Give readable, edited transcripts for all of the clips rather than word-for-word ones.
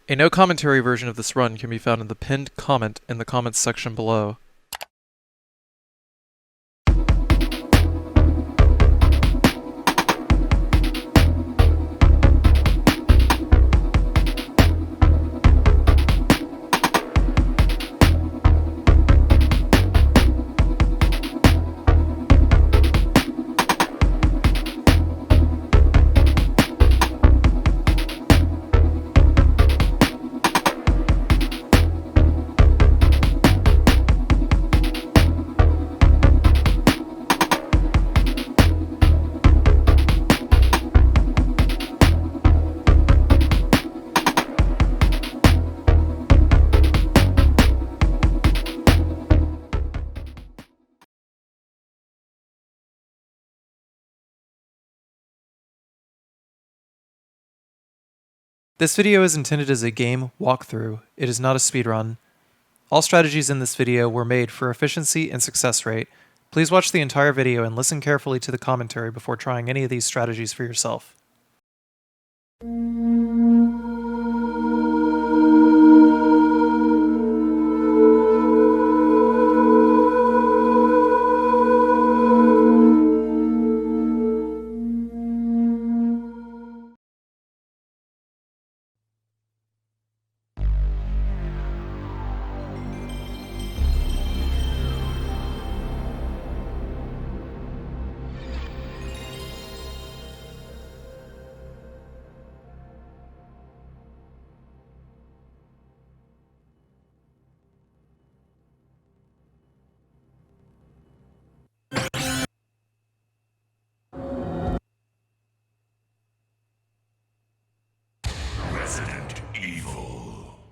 A no commentary version of this run can be found in the pinned comment in the comments section below. This video is intended as a game walkthrough. It is not a speedrun. All strategies in this video were made for efficiency and success rate. Please watch the entire video and listen carefully to the commentary before trying any of these strategies for yourself.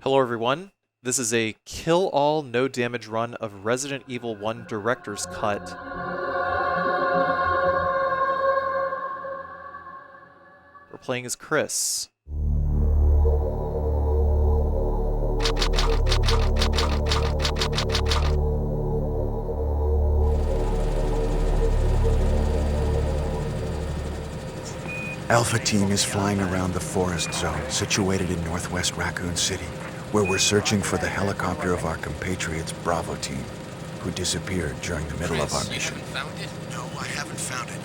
Hello everyone, this is a kill-all, no-damage run of Resident Evil 1 Director's Cut. We're playing as Chris. Alpha Team is flying around the forest zone situated in northwest Raccoon City, where we're searching for the helicopter of our compatriots Bravo Team, who disappeared during the middle of our mission. You haven't found it? No, I haven't found it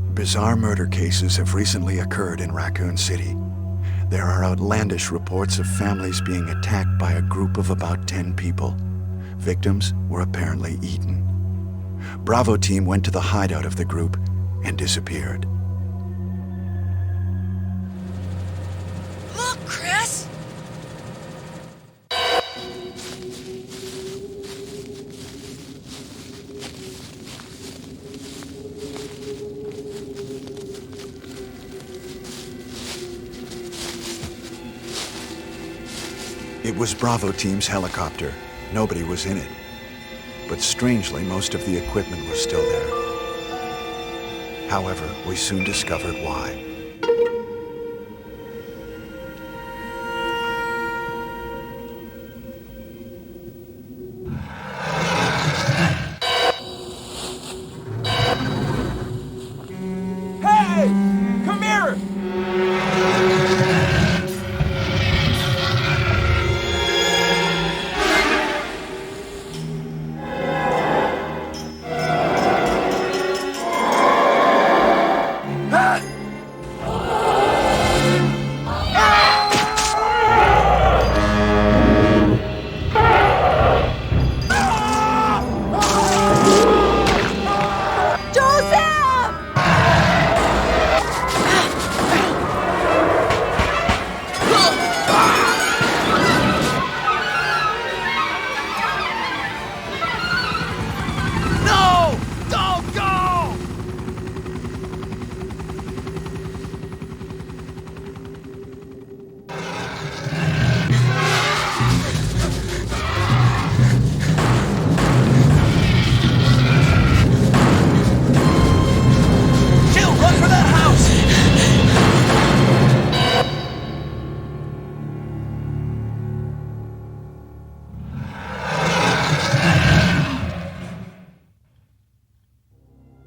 yet. Bizarre murder cases have recently occurred in Raccoon City. There are outlandish reports of families being attacked by a group of about 10 people. Victims were apparently eaten. Bravo Team went to the hideout of the group and disappeared. Look, Chris! It was Bravo Team's helicopter. Nobody was in it. But strangely, most of the equipment was still there. However, we soon discovered why. Hey! Come here!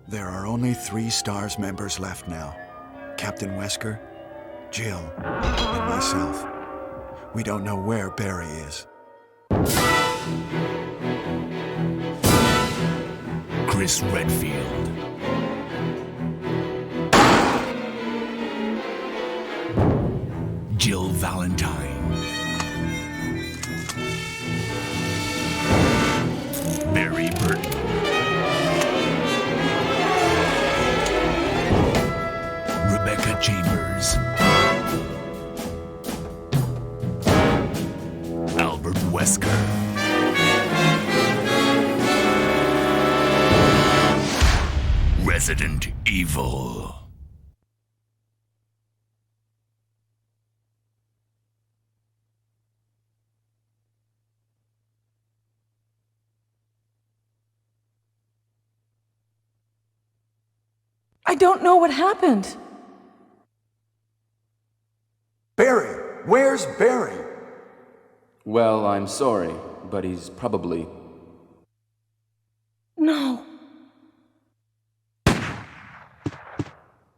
There are only 3 STARS members left now. Captain Wesker, Jill, and myself. We don't know where Barry is. Chris Redfield. Jill Valentine. Barry Burton. Rebecca Chambers. Albert Wesker. Resident Evil. I don't know what happened. Barry! Where's Barry? Well, I'm sorry, but he's probably... No.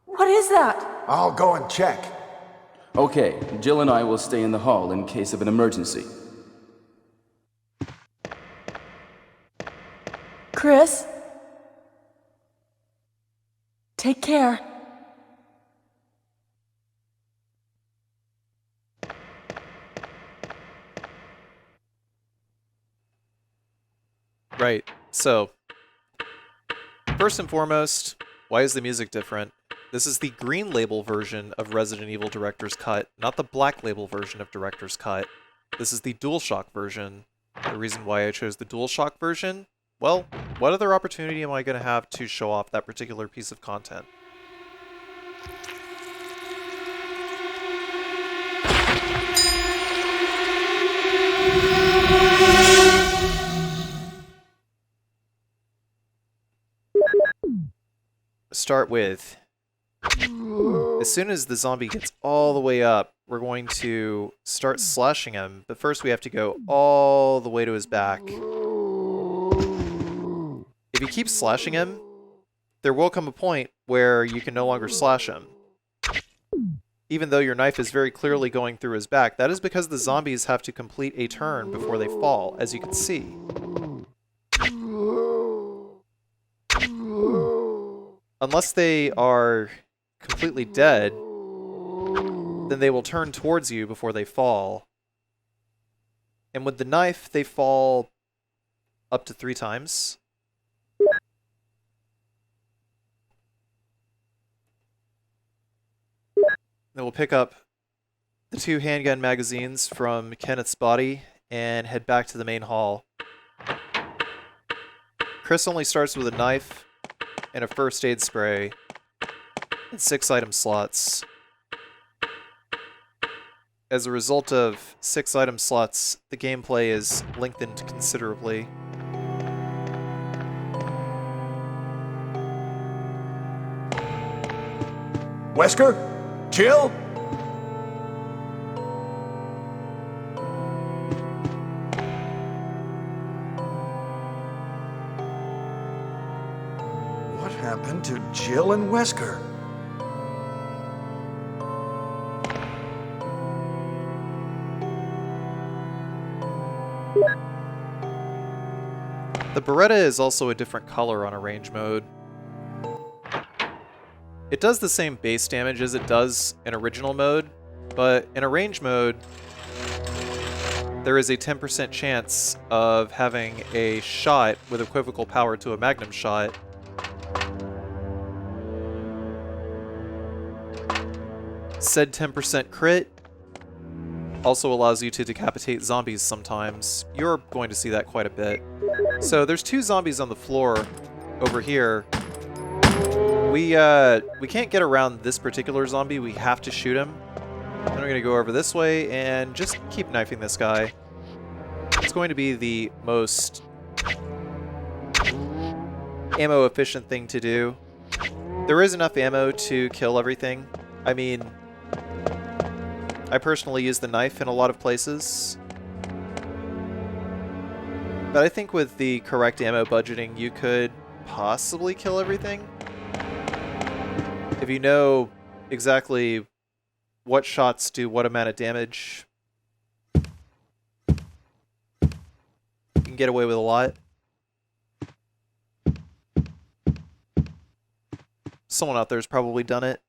What is that? I'll go and check. Okay, Jill and I will stay in the hall in case of an emergency. Chris? Take care. Right. So, first and foremost, why is the music different? This is the green label version of Resident Evil Director's Cut, not the black label version of Director's Cut. This is the DualShock version. The reason why I chose the DualShock version? Well, what other opportunity am I going to have to show off that particular piece of content? Start with, as soon as the zombie gets all the way up, we're going to start slashing him, but first we have to go all the way to his back. If you keep slashing him, there will come a point where you can no longer slash him. Even though your knife is very clearly going through his back, that is because the zombies have to complete a turn before they fall, as you can see. Unless they are completely dead, then they will turn towards you before they fall. And with the knife, they fall up to 3 times. Then we'll pick up the 2 handgun magazines from Kenneth's body and head back to the main hall. Chris only starts with a knife and a first aid spray and 6 item slots. As a result of 6 item slots, the gameplay is lengthened considerably. Wesker? Jill? What happened to Jill and Wesker? The Beretta is also a different color on Arrange mode. It does the same base damage as it does in original mode, but in Arrange mode, there is a 10% chance of having a shot with equivocal power to a magnum shot. Said 10% crit also allows you to decapitate zombies sometimes. You're going to see that quite a bit. So there's 2 zombies on the floor over here. We can't get around this particular zombie. We have to shoot him. Then we're going to go over this way and just keep knifing this guy. It's going to be the most ammo efficient thing to do. There is enough ammo to kill everything. I mean, I personally use the knife in a lot of places. But I think with the correct ammo budgeting, you could possibly kill everything. If you know exactly what shots do what amount of damage. You can get away with a lot. Someone out there's probably done it.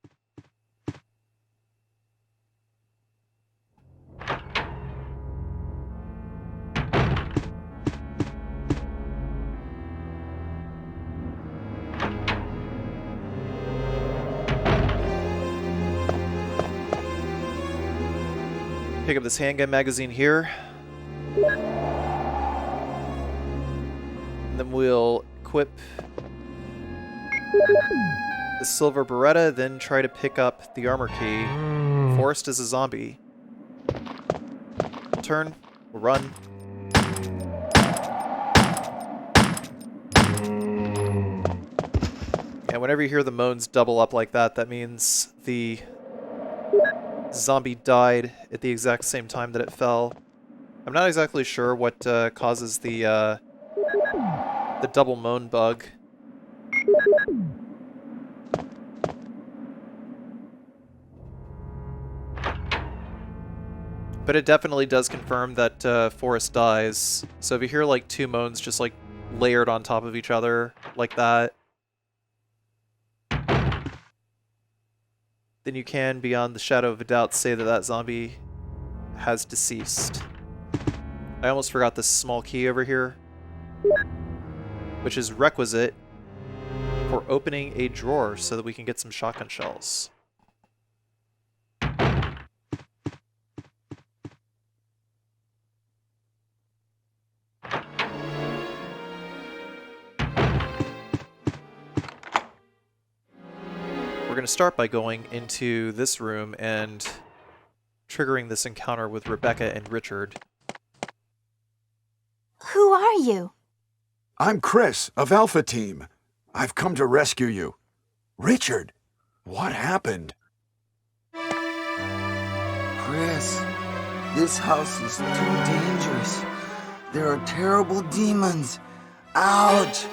Pick up this handgun magazine here. And then we'll equip the silver Beretta, then try to pick up the armor key. Forrest is a zombie. We'll turn. We'll run. And whenever you hear the moans double up like that, that means the zombie died at the exact same time that it fell. I'm not exactly sure what causes the double moan bug. But it definitely does confirm that Forrest dies. So if you hear like two moans just like layered on top of each other like that, then you can, beyond the shadow of a doubt, say that that zombie has deceased. I almost forgot this small key over here, which is requisite for opening a drawer so that we can get some shotgun shells. We're going to start by going into this room and triggering this encounter with Rebecca and Richard. Who are you? I'm Chris of Alpha Team. I've come to rescue you. Richard, what happened? Chris, this house is too dangerous. There are terrible demons. Ouch!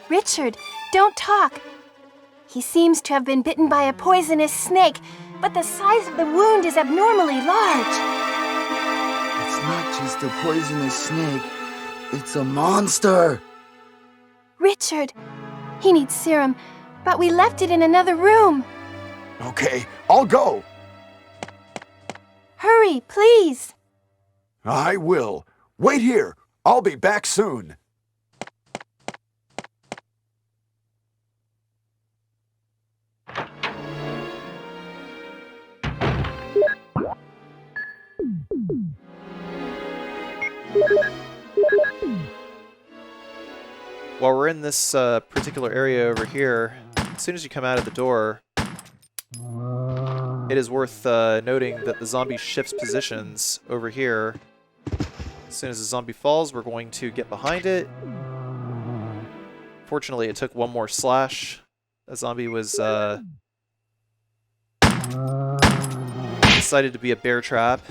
Richard, don't talk. He seems to have been bitten by a poisonous snake, but the size of the wound is abnormally large. It's not just a poisonous snake. It's a monster. Richard, he needs serum, but we left it in another room. Okay, I'll go. Hurry, please. I will. Wait here. I'll be back soon. While we're in this particular area over here, as soon as you come out of the door, it is worth noting that the zombie shifts positions over here. As soon as the zombie falls, we're going to get behind it. Fortunately, it took one more slash. The zombie was decided to be a bear trap.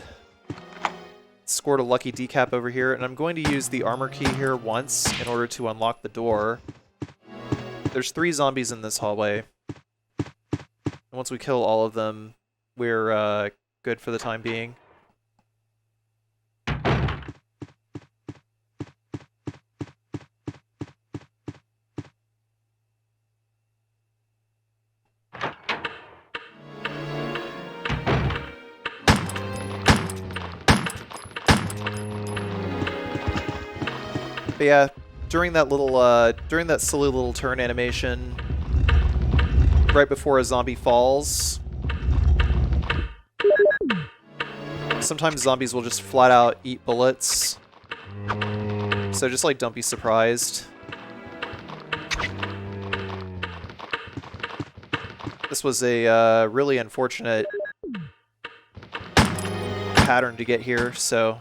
Scored a lucky decap over here, and I'm going to use the armor key here once in order to unlock the door. There's 3 zombies in this hallway. And once we kill all of them, we're good for the time being. But yeah, during that silly little turn animation, right before a zombie falls, sometimes zombies will just flat out eat bullets. So just like don't be surprised. This was a really unfortunate pattern to get here, so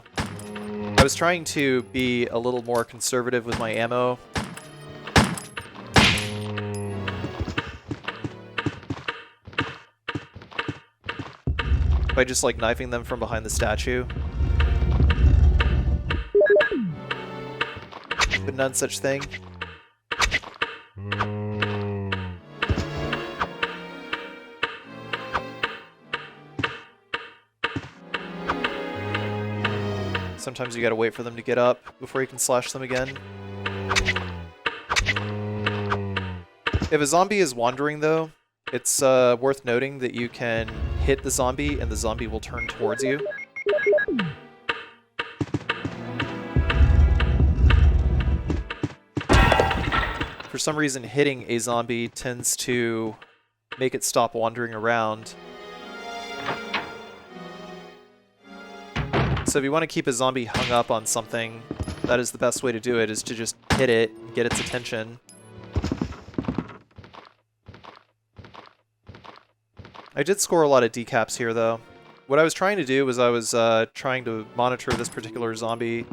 I was trying to be a little more conservative with my ammo. By just like knifing them from behind the statue. But none such thing. Sometimes you gotta wait for them to get up before you can slash them again. If a zombie is wandering, though, it's worth noting that you can hit the zombie and the zombie will turn towards you. For some reason, hitting a zombie tends to make it stop wandering around. So if you want to keep a zombie hung up on something, that is the best way to do it, is to just hit it and get its attention. I did score a lot of decaps here, though. What I was trying to do was I was trying to monitor this particular zombie,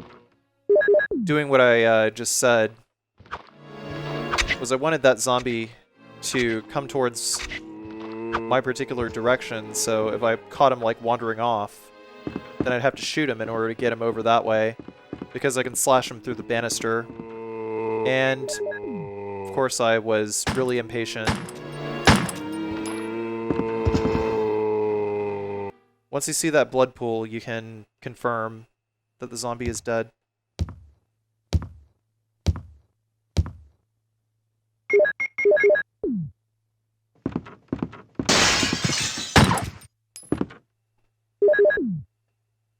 doing what I just said. Was I wanted that zombie to come towards my particular direction, so if I caught him like wandering off, then I'd have to shoot him in order to get him over that way, because I can slash him through the banister. And of course I was really impatient. Once you see that blood pool, you can confirm that the zombie is dead.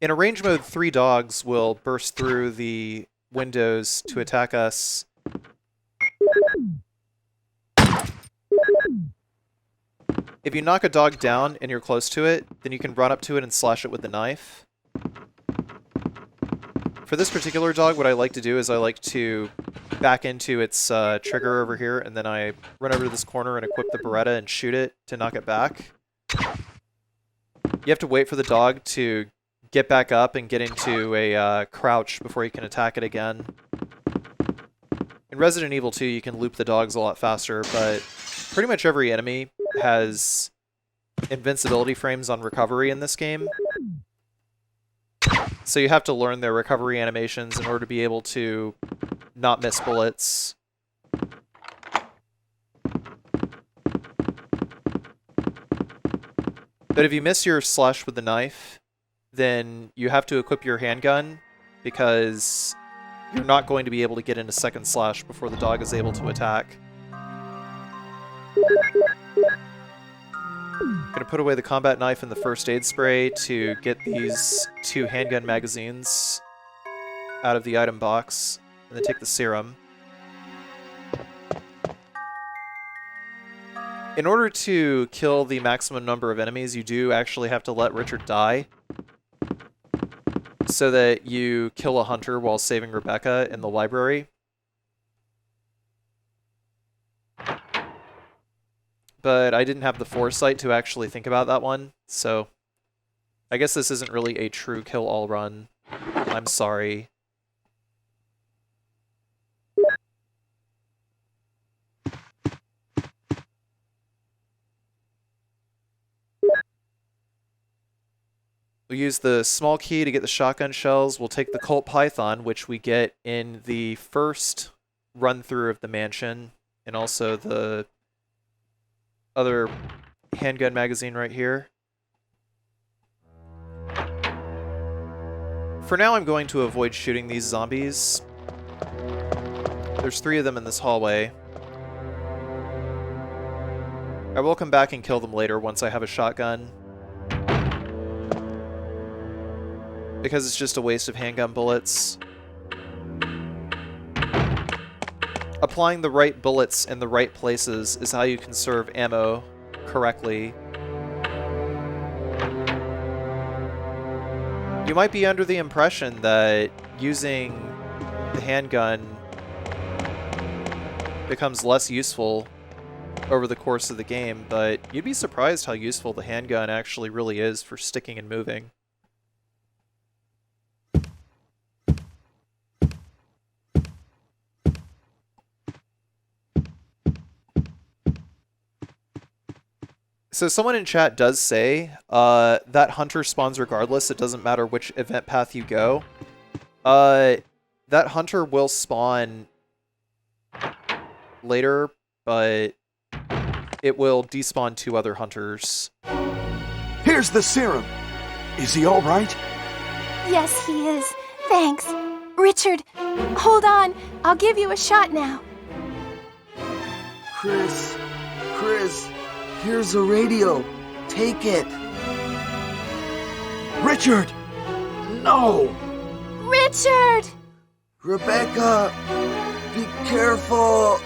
In arrange mode, 3 dogs will burst through the windows to attack us. If you knock a dog down and you're close to it, then you can run up to it and slash it with the knife. For this particular dog, what I like to do is I like to back into its trigger over here, and then I run over to this corner and equip the Beretta and shoot it to knock it back. You have to wait for the dog to get back up and get into a crouch before you can attack it again. In Resident Evil 2, you can loop the dogs a lot faster, but pretty much every enemy has invincibility frames on recovery in this game. So you have to learn their recovery animations in order to be able to not miss bullets. But if you miss your slash with the knife, then you have to equip your handgun, because you're not going to be able to get into second slash before the dog is able to attack. I'm going to put away the combat knife and the first aid spray to get these 2 handgun magazines out of the item box, and then take the serum. In order to kill the maximum number of enemies, you do actually have to let Richard die, so that you kill a hunter while saving Rebecca in the library. But I didn't have the foresight to actually think about that one, so I guess this isn't really a true kill-all run. I'm sorry. We'll use the small key to get the shotgun shells. We'll take the Colt Python, which we get in the first run-through of the mansion, and also the other handgun magazine right here. For now, I'm going to avoid shooting these zombies. There's 3 of them in this hallway. I will come back and kill them later once I have a shotgun, because it's just a waste of handgun bullets. Applying the right bullets in the right places is how you conserve ammo correctly. You might be under the impression that using the handgun becomes less useful over the course of the game, but you'd be surprised how useful the handgun actually really is for sticking and moving. So someone in chat does say that hunter spawns regardless. It doesn't matter which event path you go. That hunter will spawn later, but it will despawn 2 other hunters. Here's the serum. Is he all right? Yes, he is. Thanks. Richard, hold on. I'll give you a shot now. Chris, here's a radio. Take it. Richard! No! Richard! Rebecca, be careful.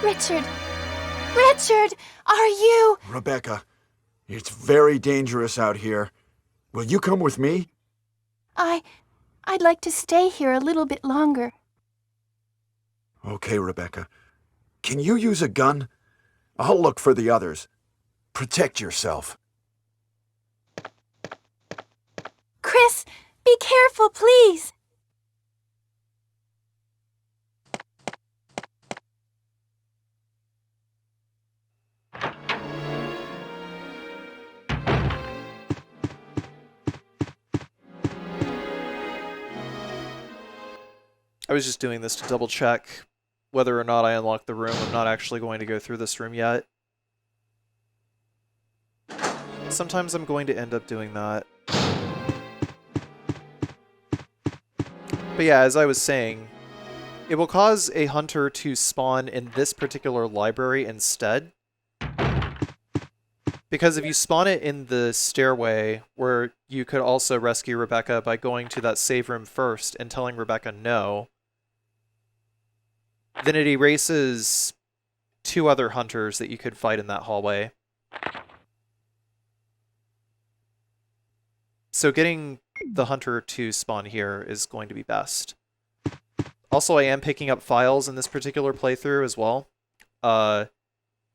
Richard! Richard! Are you... Rebecca, it's very dangerous out here. Will you come with me? I'd like to stay here a little bit longer. Okay, Rebecca. Can you use a gun? I'll look for the others. Protect yourself. Chris, be careful, please. I was just doing this to double check whether or not I unlocked the room. I'm not actually going to go through this room yet. Sometimes I'm going to end up doing that. But yeah, as I was saying, it will cause a hunter to spawn in this particular library instead. Because if you spawn it in the stairway, where you could also rescue Rebecca by going to that save room first and telling Rebecca no, then it erases 2 other hunters that you could fight in that hallway. So getting the hunter to spawn here is going to be best. Also, I am picking up files in this particular playthrough as well.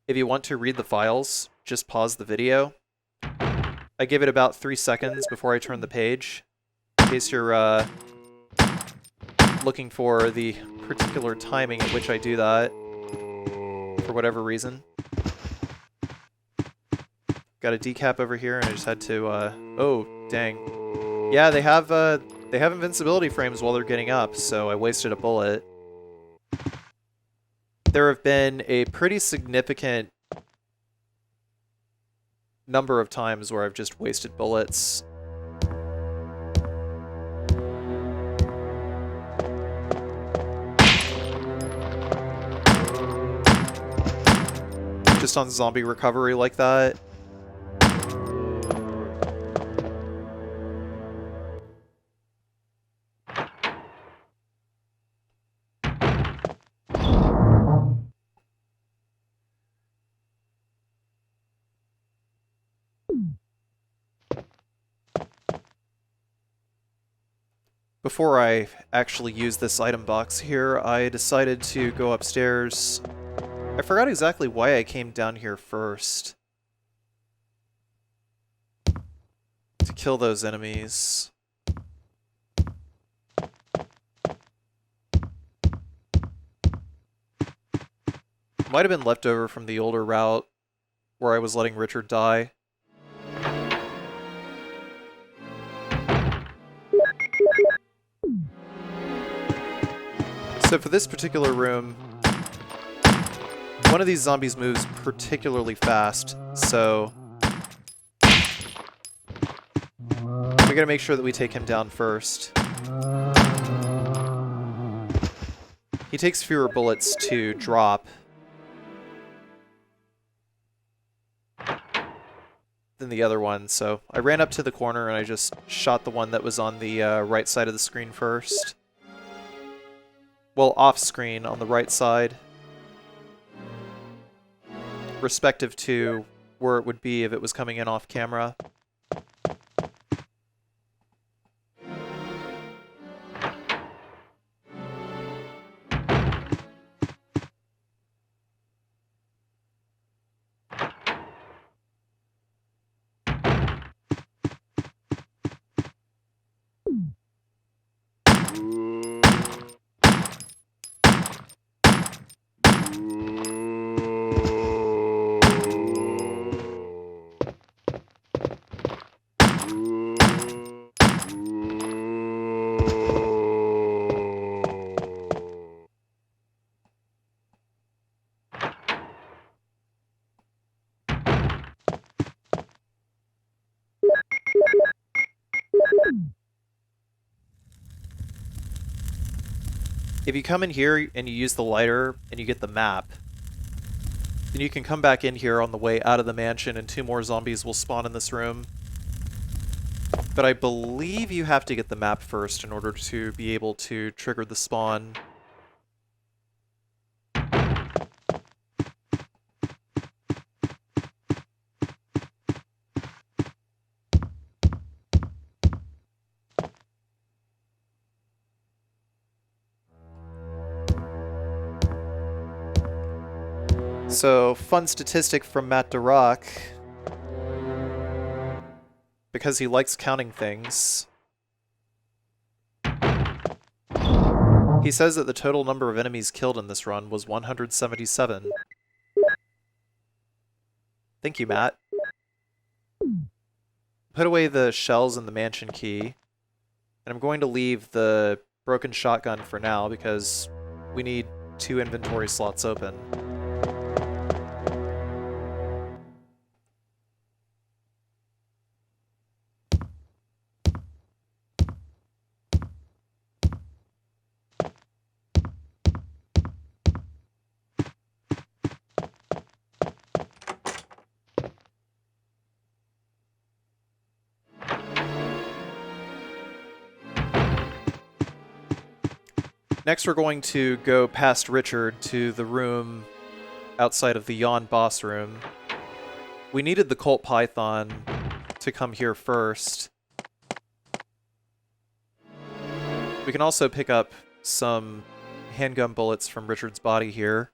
If you want to read the files, just pause the video. I give it about 3 seconds before I turn the page, in case you're looking for the particular timing at which I do that, for whatever reason. Got a decap over here, and I just had to, oh, dang. Yeah, they have invincibility frames while they're getting up, so I wasted a bullet. There have been a pretty significant number of times where I've just wasted bullets. Just on zombie recovery like that. Before I actually use this item box here, I decided to go upstairs. I forgot exactly why I came down here first. To kill those enemies. Might have been left over from the older route where I was letting Richard die. So for this particular room, one of these zombies moves particularly fast, so we gotta make sure that we take him down first. He takes fewer bullets to drop than the other one, so I ran up to the corner and I just shot the one that was on the right side of the screen first. Well, off screen on the right side, respective to where it would be if it was coming in off camera. If you come in here and you use the lighter and you get the map, then you can come back in here on the way out of the mansion and 2 more zombies will spawn in this room. But I believe you have to get the map first in order to be able to trigger the spawn. So, fun statistic from Matt DeRock. Because he likes counting things. He says that the total number of enemies killed in this run was 177. Thank you, Matt. Put away the shells and the mansion key. And I'm going to leave the broken shotgun for now because we need 2 inventory slots open. Next, we're going to go past Richard to the room outside of the Yawn boss room. We needed the Colt Python to come here first. We can also pick up some handgun bullets from Richard's body here.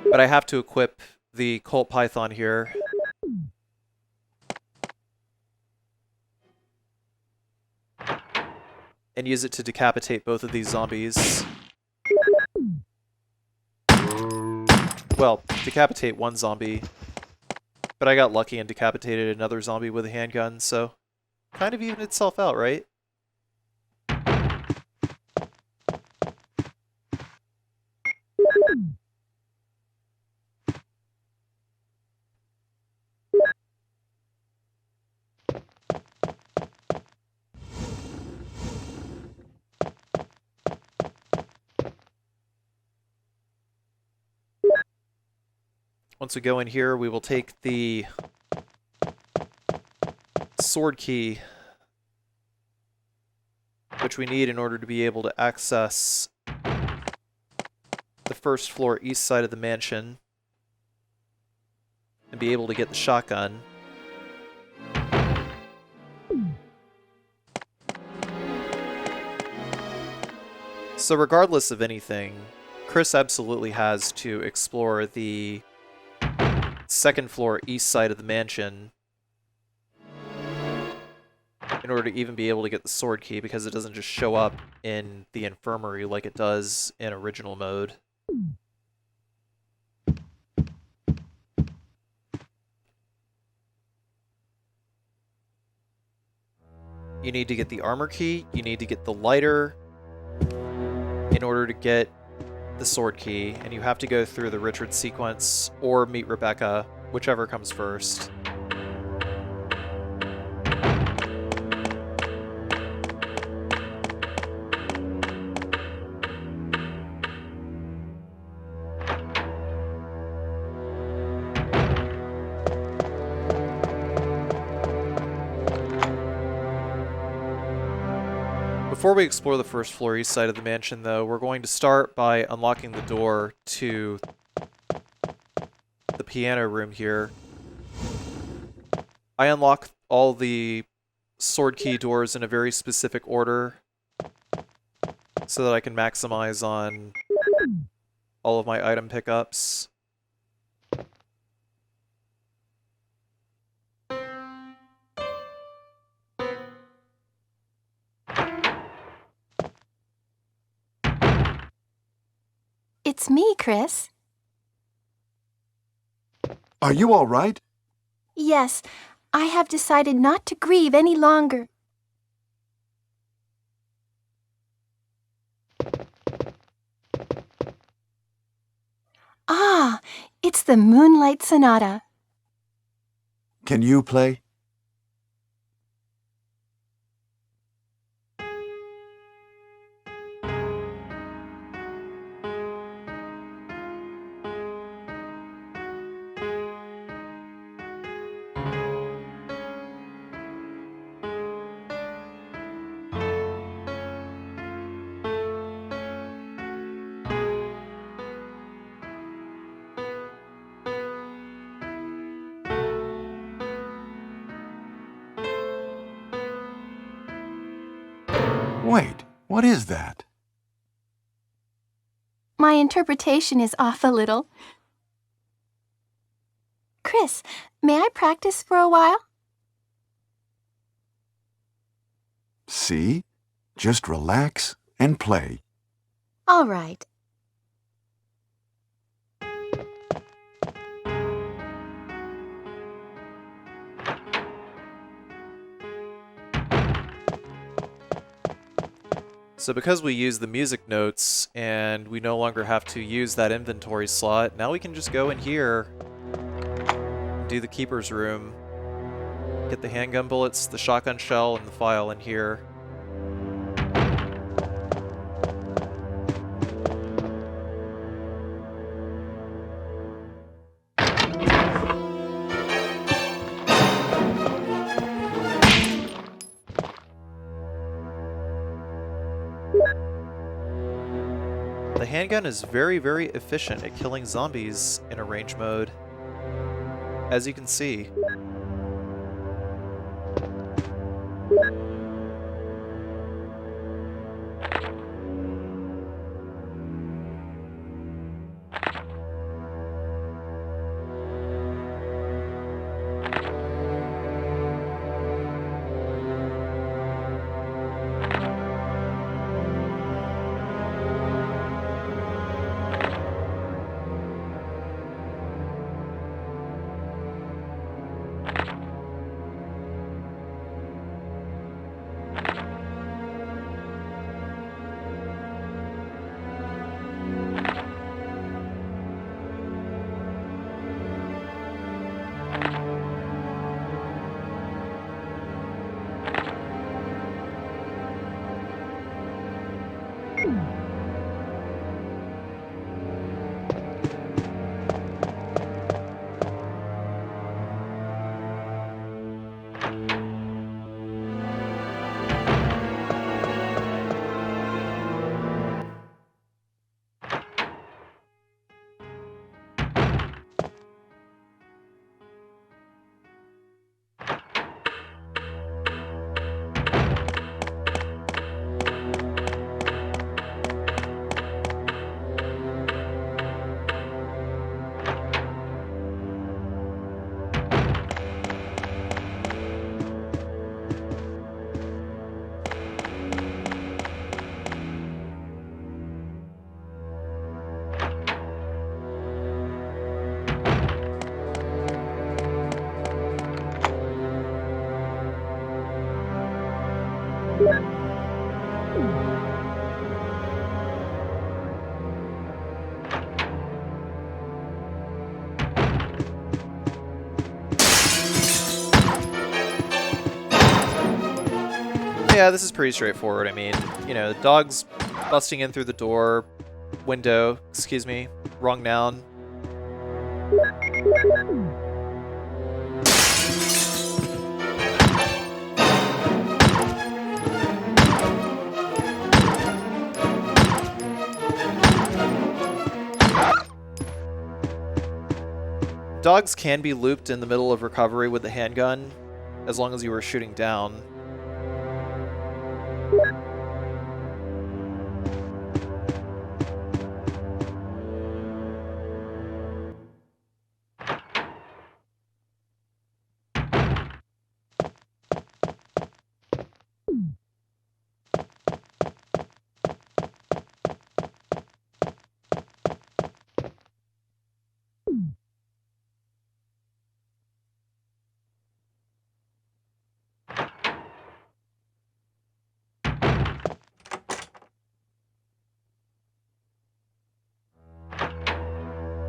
But I have to equip the Colt Python here. And use it to decapitate both of these zombies. Well, decapitate one zombie. But I got lucky and decapitated another zombie with a handgun, so kind of evened itself out, right? Once we go in here, we will take the sword key, which we need in order to be able to access the first floor east side of the mansion and be able to get the shotgun. So regardless of anything, Chris absolutely has to explore the second floor east side of the mansion in order to even be able to get the sword key, because it doesn't just show up in the infirmary like it does in original mode. You need to get the armor key, you need to get the lighter in order to get the sword key, and you have to go through the Richard sequence or meet Rebecca, whichever comes first. Before we explore the first floor east side of the mansion, though, we're going to start by unlocking the door to the piano room here. I unlock all the sword key doors in a very specific order so that I can maximize on all of my item pickups. It's me, Chris. Are you all right? Yes, I have decided not to grieve any longer. Ah, it's the Moonlight Sonata. Can you play? Wait, what is that? My interpretation is off a little. Chris, may I practice for a while? See? Just relax and play. All right. So because we use the music notes and we no longer have to use that inventory slot, now we can just go in here, do the keeper's room, get the handgun bullets, the shotgun shell, and the file in here. The handgun is very, very efficient at killing zombies in a range mode, as you can see. Yeah, this is pretty straightforward. I mean, you know, the dog's busting in through the door, window, excuse me, wrong noun. Dogs can be looped in the middle of recovery with the handgun, as long as you were shooting down.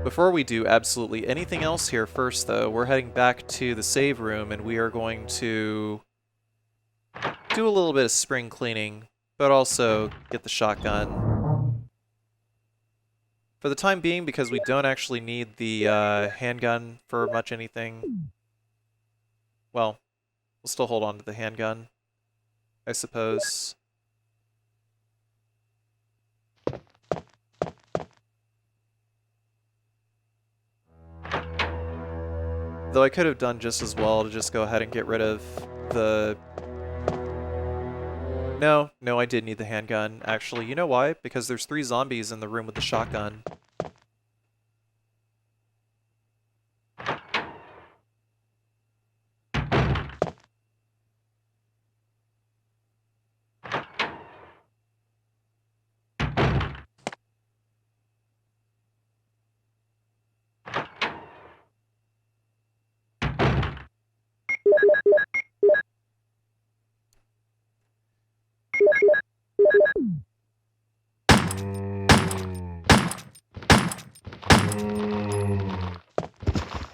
Before we do absolutely anything else here first, though, we're heading back to the save room, and we are going to do a little bit of spring cleaning, but also get the shotgun. For the time being, because we don't actually need the handgun for much anything, well, we'll still hold on to the handgun, I suppose. Though I could have done just as well to just go ahead and get rid of the No, I did need the handgun. Actually, you know why? Because there's 3 zombies in the room with the shotgun.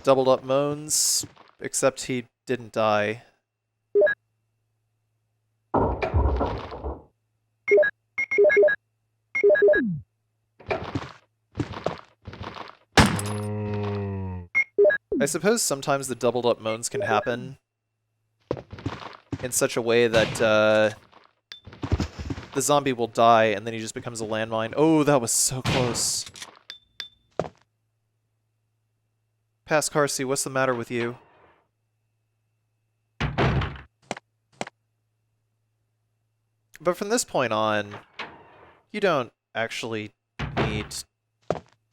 Doubled up moans, except he didn't die. I suppose sometimes the doubled up moans can happen in such a way that the zombie will die and then he just becomes a landmine. Oh, that was so close. Past Carcy, what's the matter with you? But from this point on, you don't actually need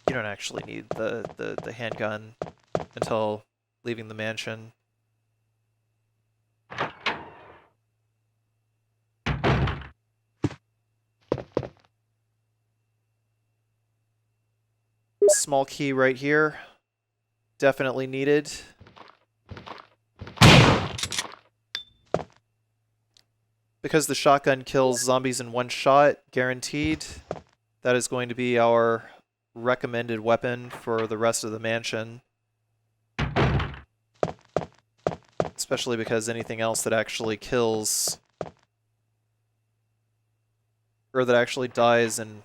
the handgun until leaving the mansion. Small key right here. Definitely needed. Because the shotgun kills zombies in one shot, guaranteed, that is going to be our recommended weapon for the rest of the mansion. Especially because anything else that actually kills, or that actually dies in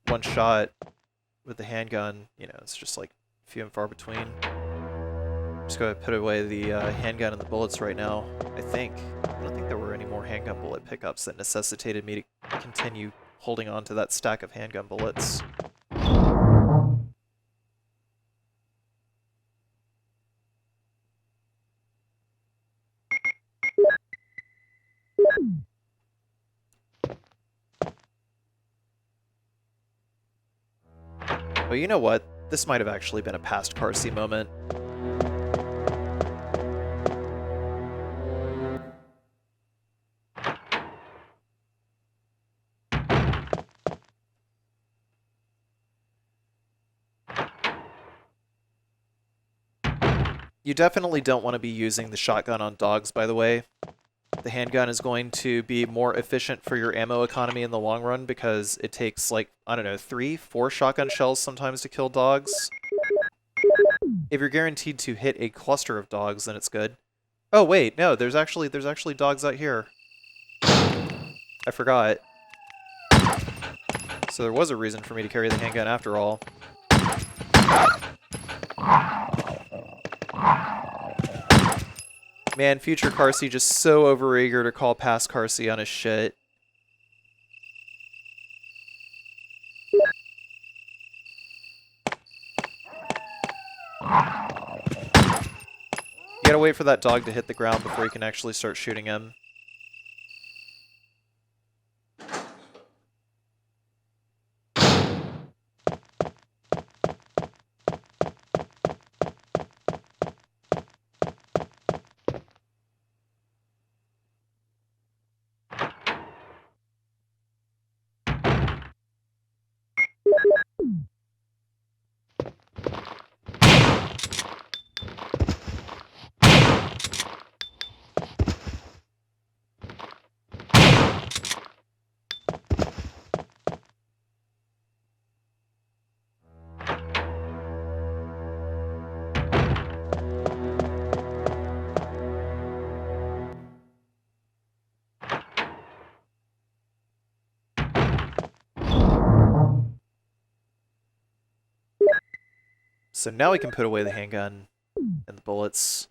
one shot with the handgun, you know, it's just like few and far between. I'm just going to put away the handgun and the bullets right now, I think. I don't think there were any more handgun bullet pickups that necessitated me to continue holding on to that stack of handgun bullets. But you know what? This might have actually been a past Carcy moment. You definitely don't want to be using the shotgun on dogs, by the way. The handgun is going to be more efficient for your ammo economy in the long run because it takes, like, I don't know, 3, 4 shotgun shells sometimes to kill dogs. If you're guaranteed to hit a cluster of dogs, then it's good. Oh wait, no, there's actually dogs out here. I forgot. So there was a reason for me to carry the handgun after all. Man, future Carcy just so overeager to call past Carcy on his shit. You gotta wait for that dog to hit the ground before you can actually start shooting him. So now we can put away the handgun and the bullets.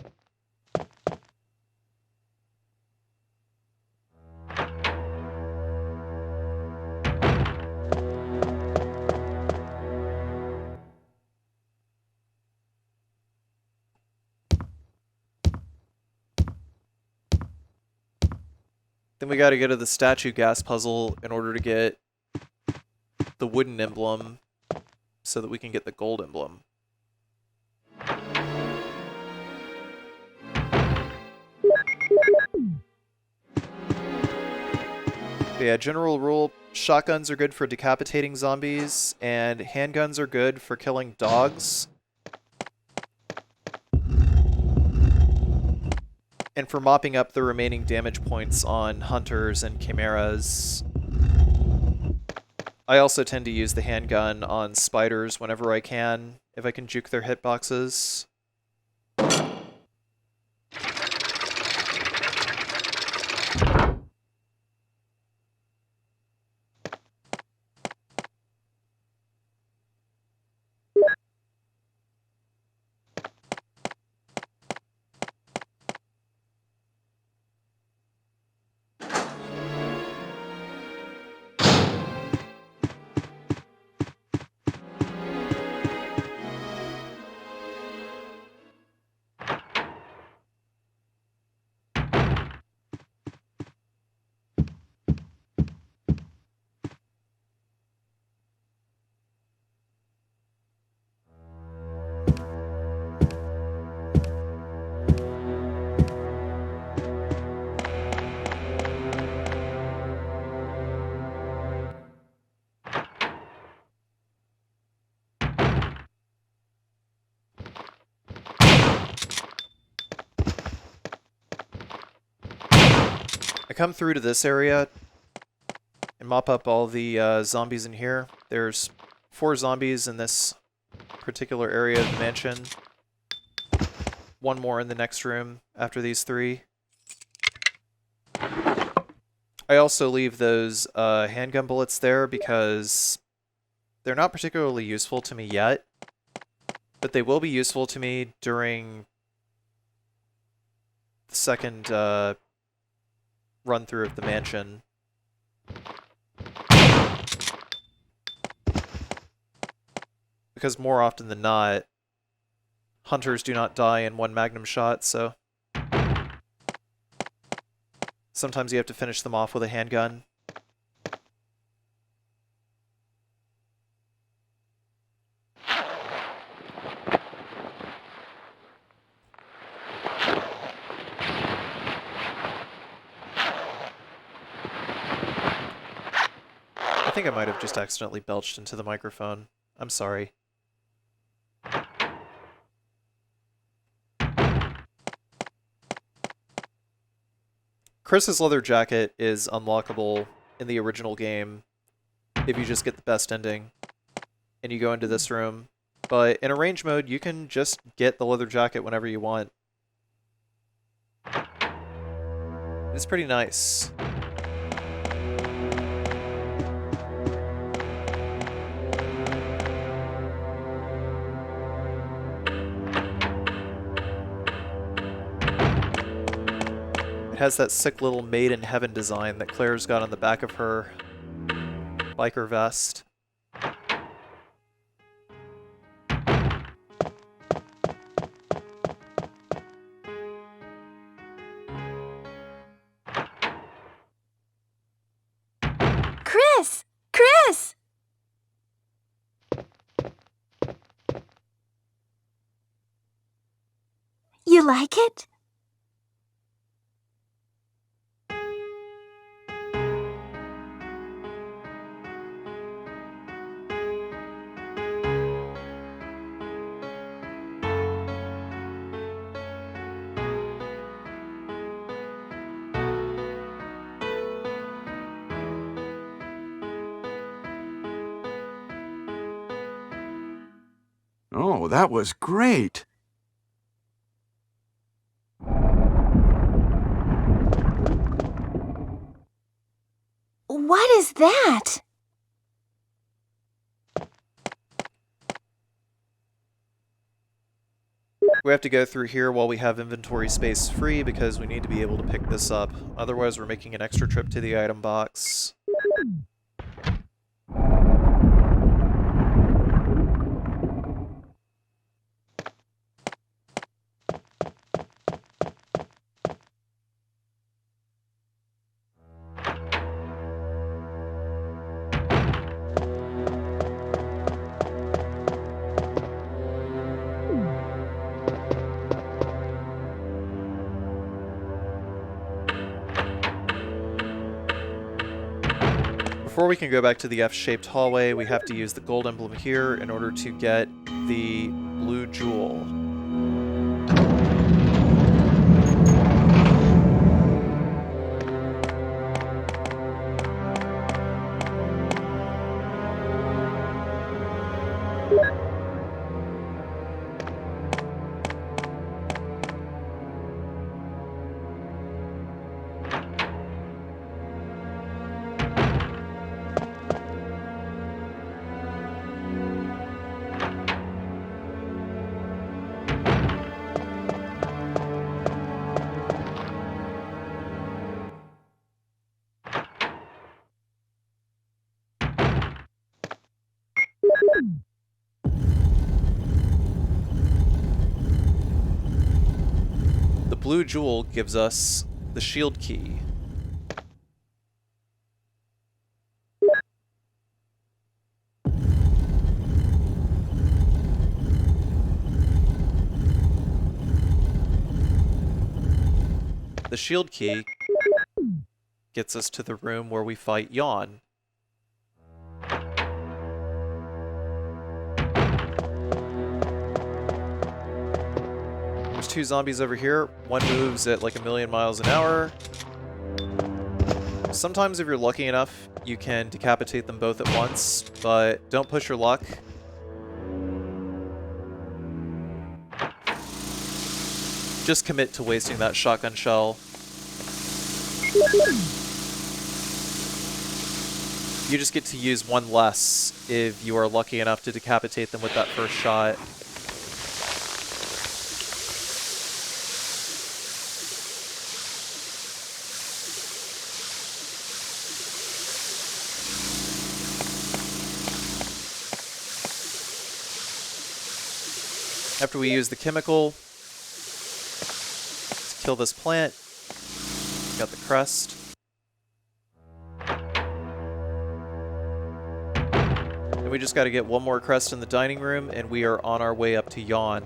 Then we gotta go to the statue gas puzzle in order to get the wooden emblem so that we can get the gold emblem. But yeah, general rule, shotguns are good for decapitating zombies, and handguns are good for killing dogs. And for mopping up the remaining damage points on hunters and chimeras. I also tend to use the handgun on spiders whenever I can, if I can juke their hitboxes. I come through to this area and mop up all the zombies in here. There's 4 zombies in this particular area of the mansion. 1 more in the next room after these 3. I also leave those handgun bullets there because they're not particularly useful to me yet, but they will be useful to me during the second run through of the mansion. Because more often than not, hunters do not die in 1 magnum shot, so sometimes you have to finish them off with a handgun. I think I might have just accidentally belched into the microphone. I'm sorry. Chris's leather jacket is unlockable in the original game if you just get the best ending and you go into this room. But in arrange mode, you can just get the leather jacket whenever you want. It's pretty nice. It has that sick little Made in Heaven design that Claire's got on the back of her biker vest. Chris! Chris! You like it? Oh, that was great. What is that? We have to go through here while we have inventory space free because we need to be able to pick this up. Otherwise, we're making an extra trip to the item box. Before we can go back to the F-shaped hallway, we have to use the gold emblem here in order to get the blue jewel. The blue jewel gives us the shield key. The shield key gets us to the room where we fight Yawn. There's two zombies over here. One moves at like 1,000,000 miles an hour. Sometimes if you're lucky enough, you can decapitate them both at once, but don't push your luck. Just commit to wasting that shotgun shell. You just get to use one less if you are lucky enough to decapitate them with that first shot. After we use the chemical, let's kill this plant. Got the crest. And we just got to get one more crest in the dining room, and we are on our way up to Yawn.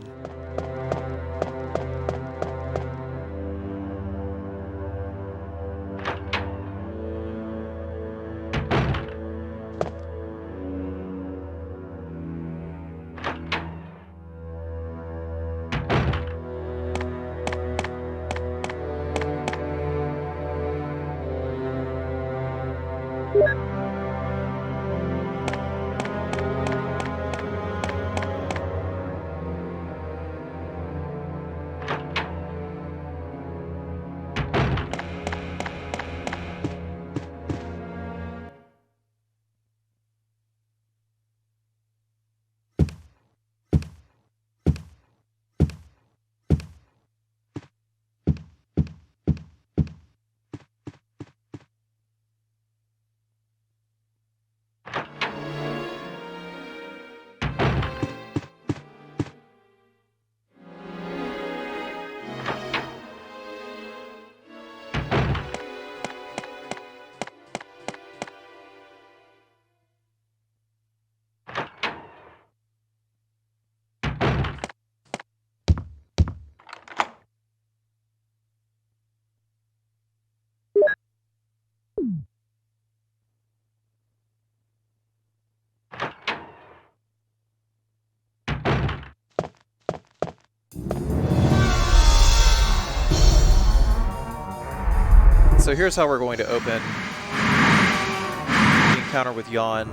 So here's how we're going to open the encounter with Yawn.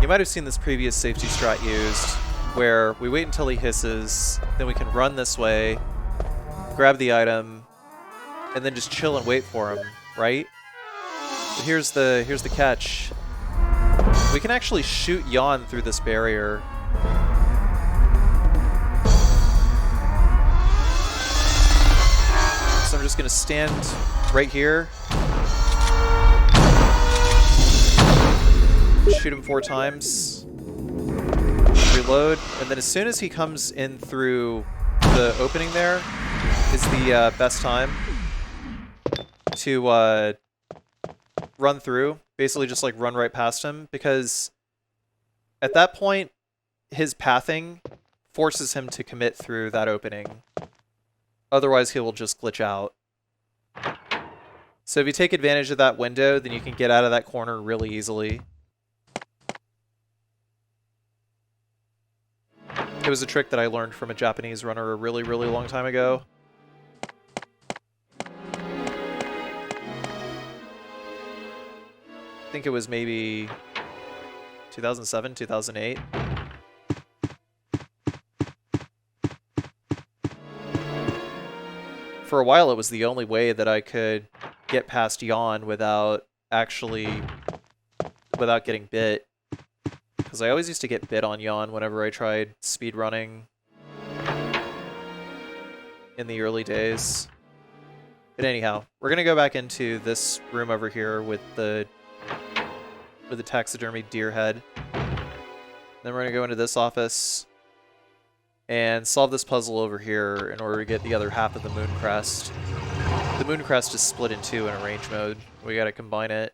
You might have seen this previous safety strat used, where we wait until he hisses, then we can run this way, grab the item, and then just chill and wait for him, right? But here's the catch. We can actually shoot Yawn through this barrier. So I'm just gonna stand right here, shoot him 4 times, reload, and then as soon as he comes in through the opening there is the best time to run through, basically just like run right past him, because at that point his pathing forces him to commit through that opening. Otherwise he will just glitch out. So if you take advantage of that window, then you can get out of that corner really easily. It was a trick that I learned from a Japanese runner a really, really long time ago. I think it was maybe 2007, 2008. For a while, it was the only way that I could get past Yawn without getting bit. Because I always used to get bit on Yawn whenever I tried speedrunning in the early days. But anyhow, we're gonna go back into this room over here with the taxidermy deer head. Then we're gonna go into this office and solve this puzzle over here in order to get the other half of the moon crest. The moon crest is split in two in arrange mode. We gotta combine it.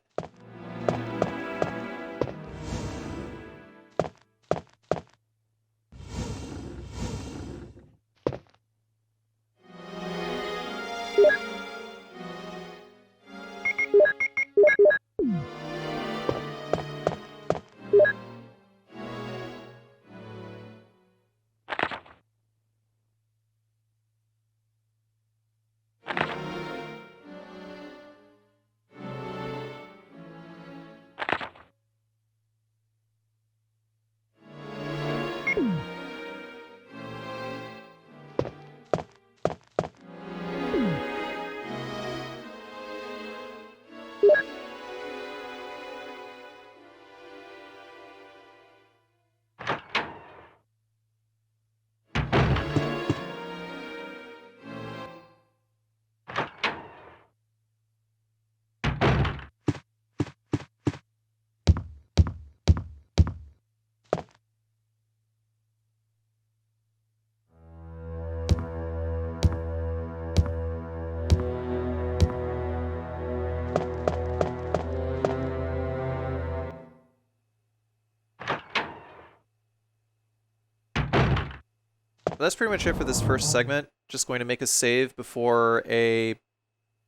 That's pretty much it for this first segment. Just going to make a save before a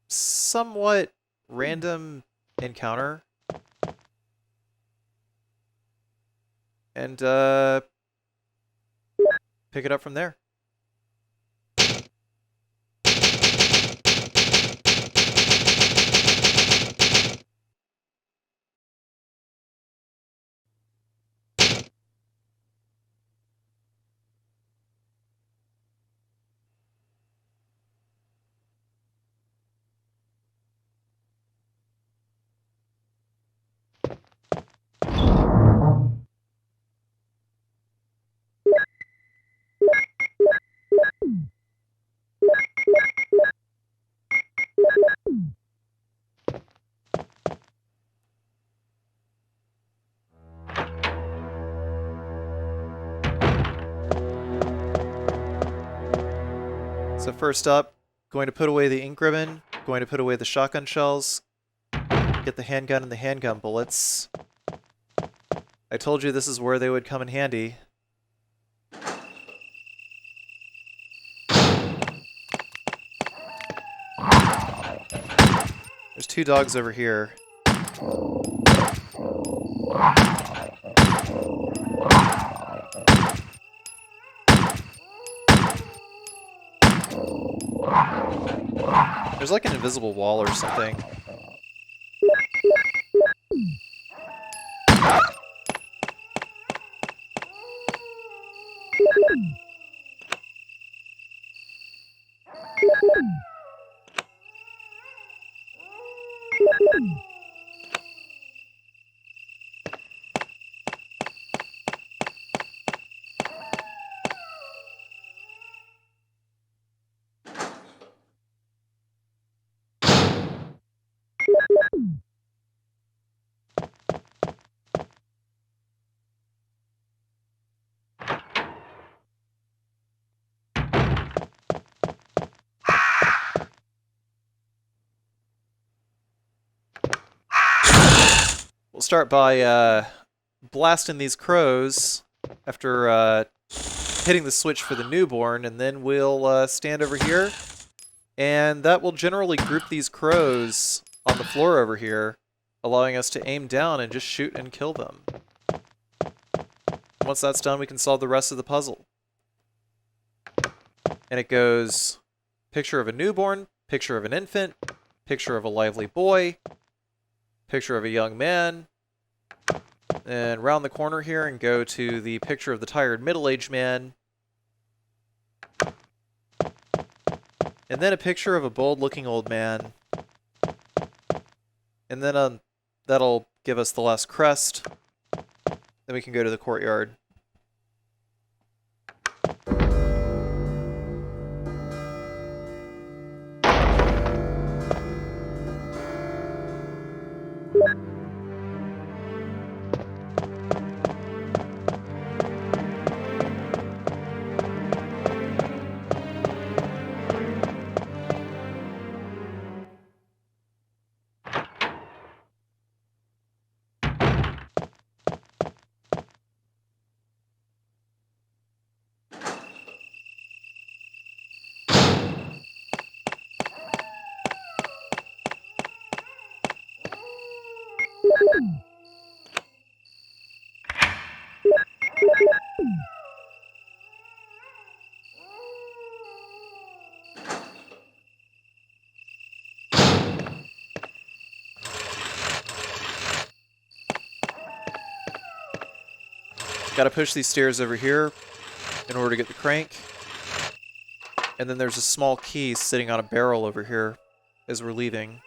somewhat random encounter. And pick it up from there. So first up, going to put away the ink ribbon, going to put away the shotgun shells, get the handgun and the handgun bullets. I told you this is where they would come in handy. There's two dogs over here. There's like an invisible wall or something. We'll start by blasting these crows after hitting the switch for the newborn, and then we'll stand over here, and that will generally group these crows on the floor over here, allowing us to aim down and just shoot and kill them. Once that's done, we can solve the rest of the puzzle. And it goes picture of a newborn, picture of an infant, picture of a lively boy, picture of a young man, and round the corner here and go to the picture of the tired middle-aged man, and then a picture of a bold-looking old man, and then that'll give us the last crest. Then we can go to the courtyard. Gotta push these stairs over here in order to get the crank. And then there's a small key sitting on a barrel over here as we're leaving.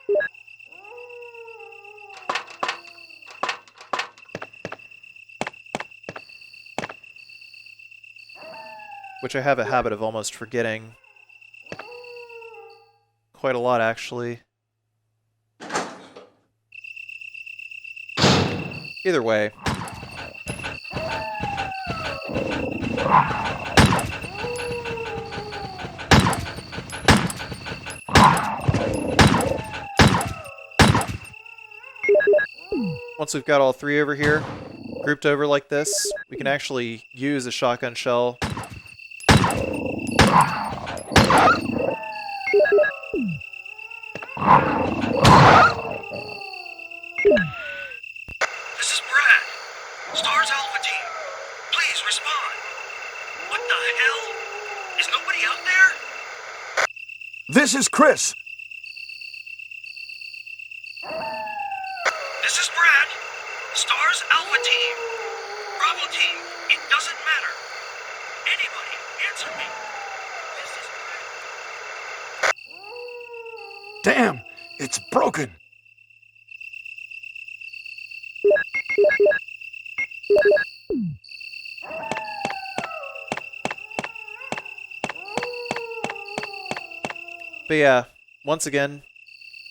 Which I have a habit of almost forgetting. Quite a lot, actually. Either way. Once we've got all three over here, grouped over like this, we can actually use a shotgun shell. This is Brad. Stars Alpha Team. Please respond. What the hell? Is nobody out there? This is Chris. This is Brad. Stars Alpha Team. Bravo Team. It doesn't matter. Anybody, answer me. This is Brad. Damn, it's broken. But yeah, once again,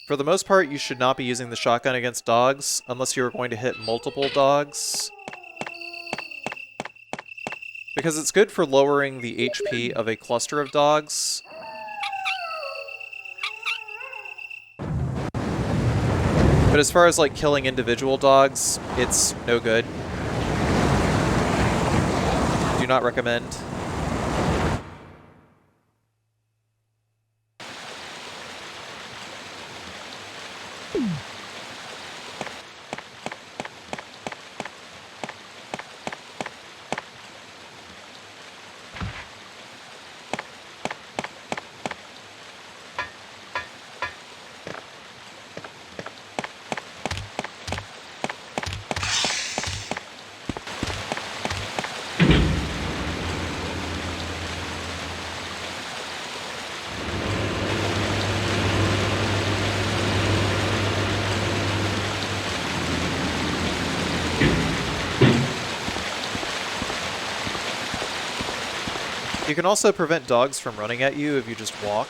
for the most part, you should not be using the shotgun against dogs unless you are going to hit multiple dogs. Because it's good for lowering the HP of a cluster of dogs. But as far as like killing individual dogs, it's no good. Do not recommend. You can also prevent dogs from running at you if you just walk.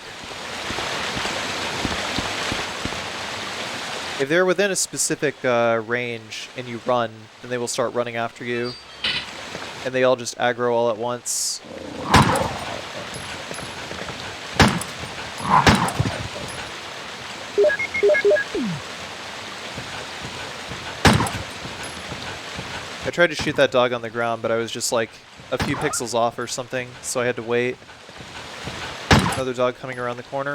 If they're within a specific range and you run, then they will start running after you. And they all just aggro all at once. I tried to shoot that dog on the ground, but I was just like a few pixels off or something, so I had to wait. Another dog coming around the corner.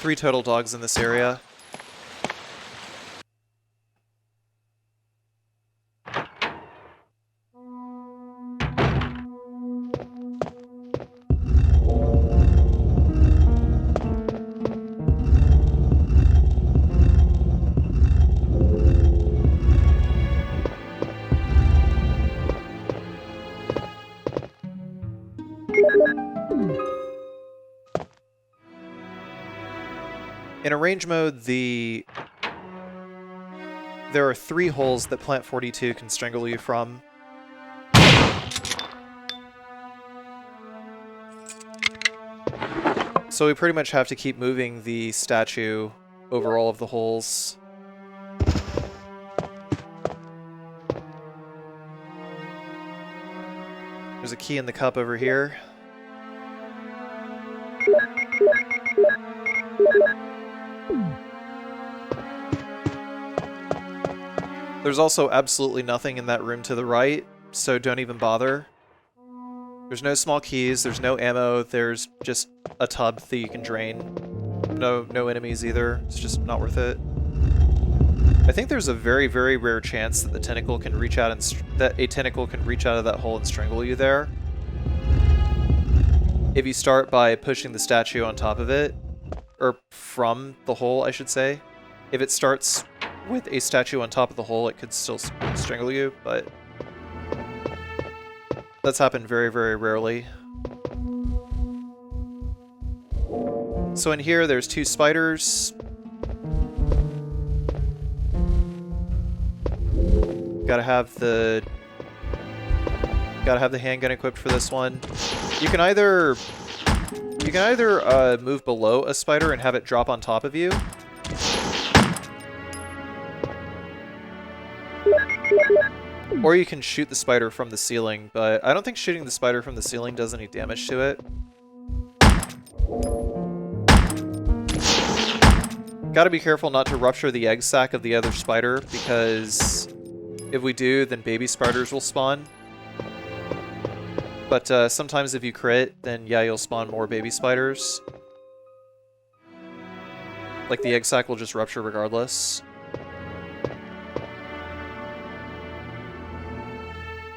3 total dogs in this area. In arrange mode, there are 3 holes that Plant 42 can strangle you from. So we pretty much have to keep moving the statue over all of the holes. There's a key in the cup over here. There's also absolutely nothing in that room to the right, so don't even bother. There's no small keys, there's no ammo, there's just a tub that you can drain. No enemies either, it's just not worth it. I think there's a very, very rare chance that the tentacle can reach out and that a tentacle can reach out of that hole and strangle you there. If you start by pushing the statue on top of it, or from the hole, I should say. If it starts with a statue on top of the hole, it could still strangle you, but that's happened very, very rarely. So in here, there's 2 spiders. Gotta have the handgun equipped for this one. You can either move below a spider and have it drop on top of you. Or you can shoot the spider from the ceiling, but I don't think shooting the spider from the ceiling does any damage to it. Gotta be careful not to rupture the egg sac of the other spider, because if we do, then baby spiders will spawn. But sometimes if you crit, then yeah, you'll spawn more baby spiders. Like the egg sac will just rupture regardless.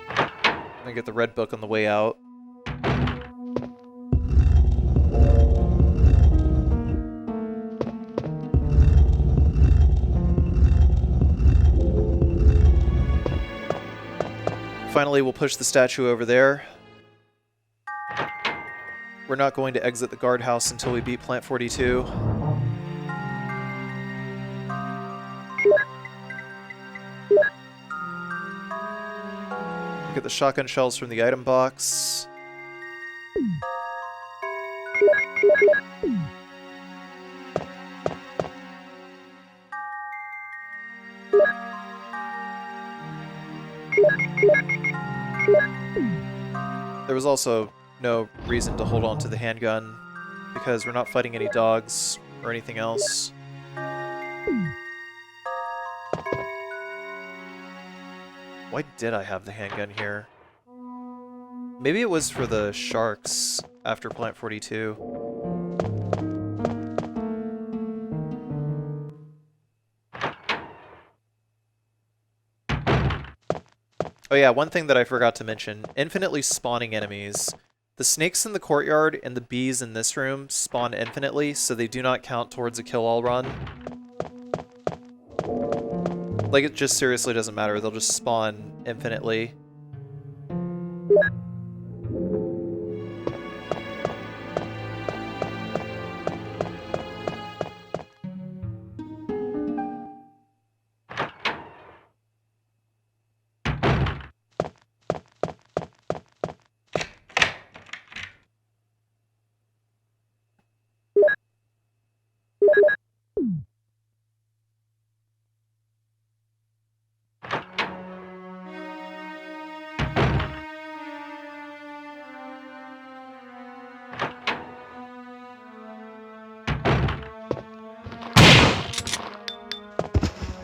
I'm gonna get the red book on the way out. Finally, we'll push the statue over there. We're not going to exit the guardhouse until we beat Plant 42. Get the shotgun shells from the item box. There was also no reason to hold on to the handgun because we're not fighting any dogs or anything else. Why did I have the handgun here? Maybe it was for the sharks after Plant 42. Oh yeah, one thing that I forgot to mention. Infinitely spawning enemies. The snakes in the courtyard and the bees in this room spawn infinitely, so they do not count towards a kill-all run. Like, it just seriously doesn't matter. They'll just spawn infinitely.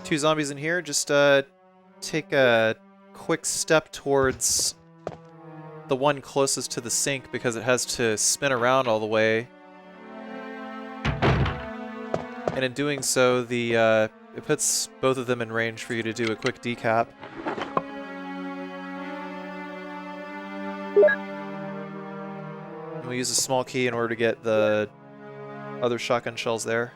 Two zombies in here. Just take a quick step towards the one closest to the sink because it has to spin around all the way. And in doing so, it puts both of them in range for you to do a quick decap. And we use a small key in order to get the other shotgun shells there.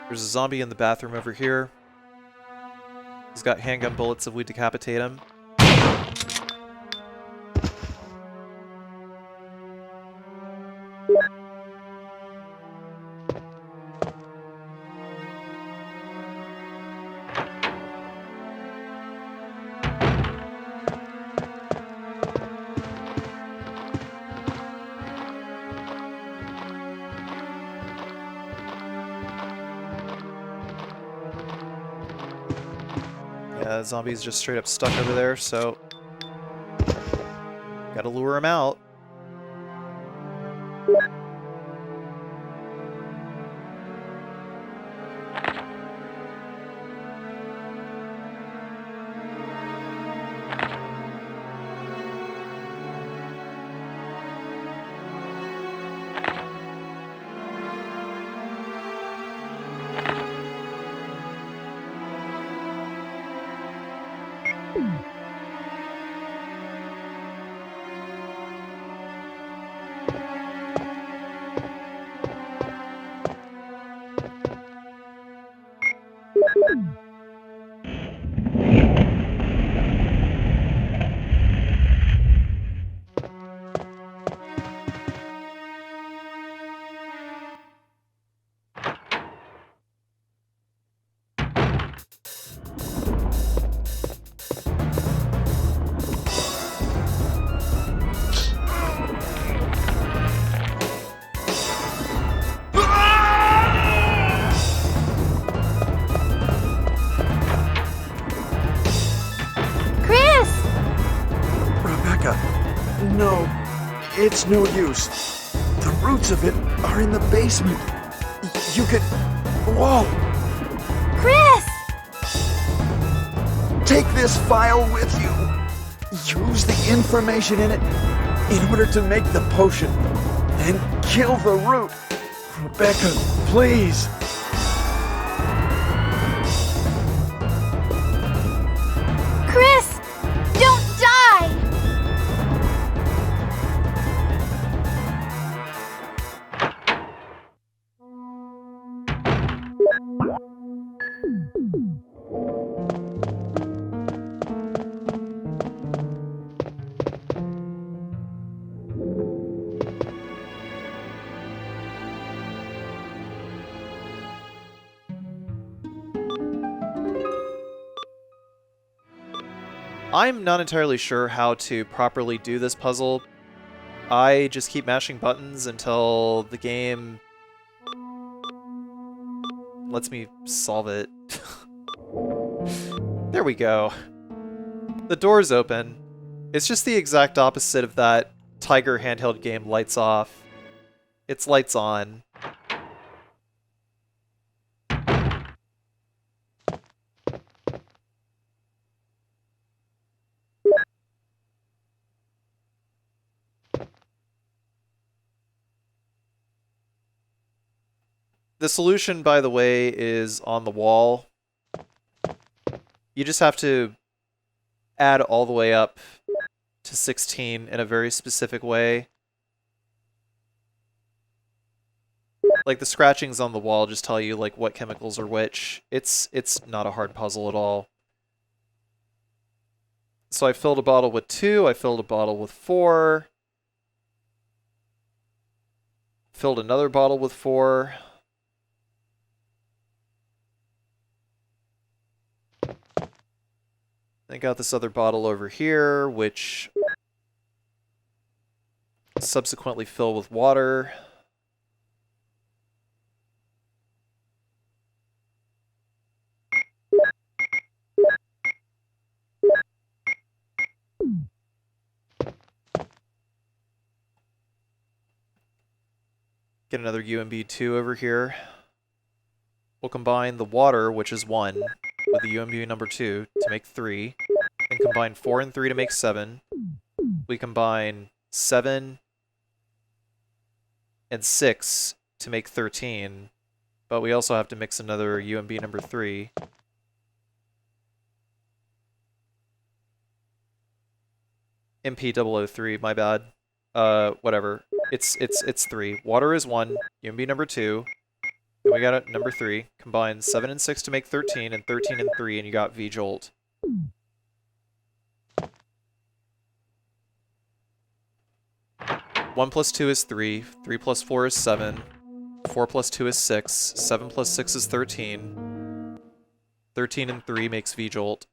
There's a zombie in the bathroom over here. He's got handgun bullets if we decapitate him. Yeah, the zombie's just straight up stuck over there, so gotta lure him out. No, it's no use. The roots of it are in the basement. You could... Whoa! Chris! Take this file with you. Use the information in it in order to make the potion. Then kill the root. Rebecca, please. Chris! Don't die! I'm not entirely sure how to properly do this puzzle. I just keep mashing buttons until the game lets me solve it. There we go. The door's open. It's just the exact opposite of that Tiger handheld game Lights Off. It's lights on. The solution, by the way, is on the wall. You just have to add all the way up to 16 in a very specific way. Like, the scratchings on the wall just tell you, like, what chemicals are which. It's not a hard puzzle at all. So I filled a bottle with 2, I filled a bottle with 4. Filled another bottle with 4. I got this other bottle over here, which subsequently fill with water. Get another UMB2 over here. We'll combine the water, which is 1, with the UMB number 2 to make 3. And combine 4 and 3 to make 7. We combine 7 and 6 to make 13. But we also have to mix another UMB number 3. MP003, my bad. Whatever. It's 3. Water is 1, UMB number 2. Then we got it number 3. Combine 7 and 6 to make 13, and 13 and 3, and you got V-Jolt. One plus 2 is 3. 3 plus 4 is 7. 4 plus 2 is 6. 7 plus 6 is 13. 13 and 3 makes V-Jolt.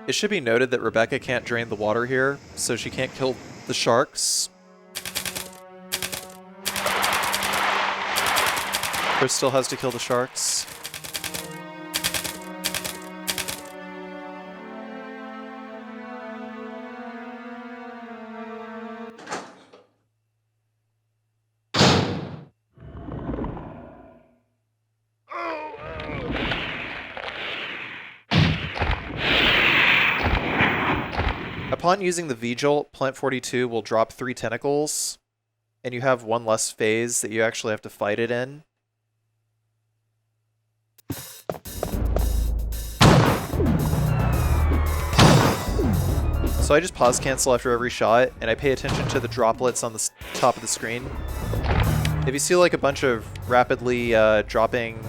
It should be noted that Rebecca can't drain the water here, so she can't kill the sharks. Chris still has to kill the sharks. Upon using the V-Jolt, Plant 42 will drop 3 tentacles, and you have 1 less phase that you actually have to fight it in. So I just pause cancel after every shot, and I pay attention to the droplets on the top of the screen. If you see like a bunch of rapidly dropping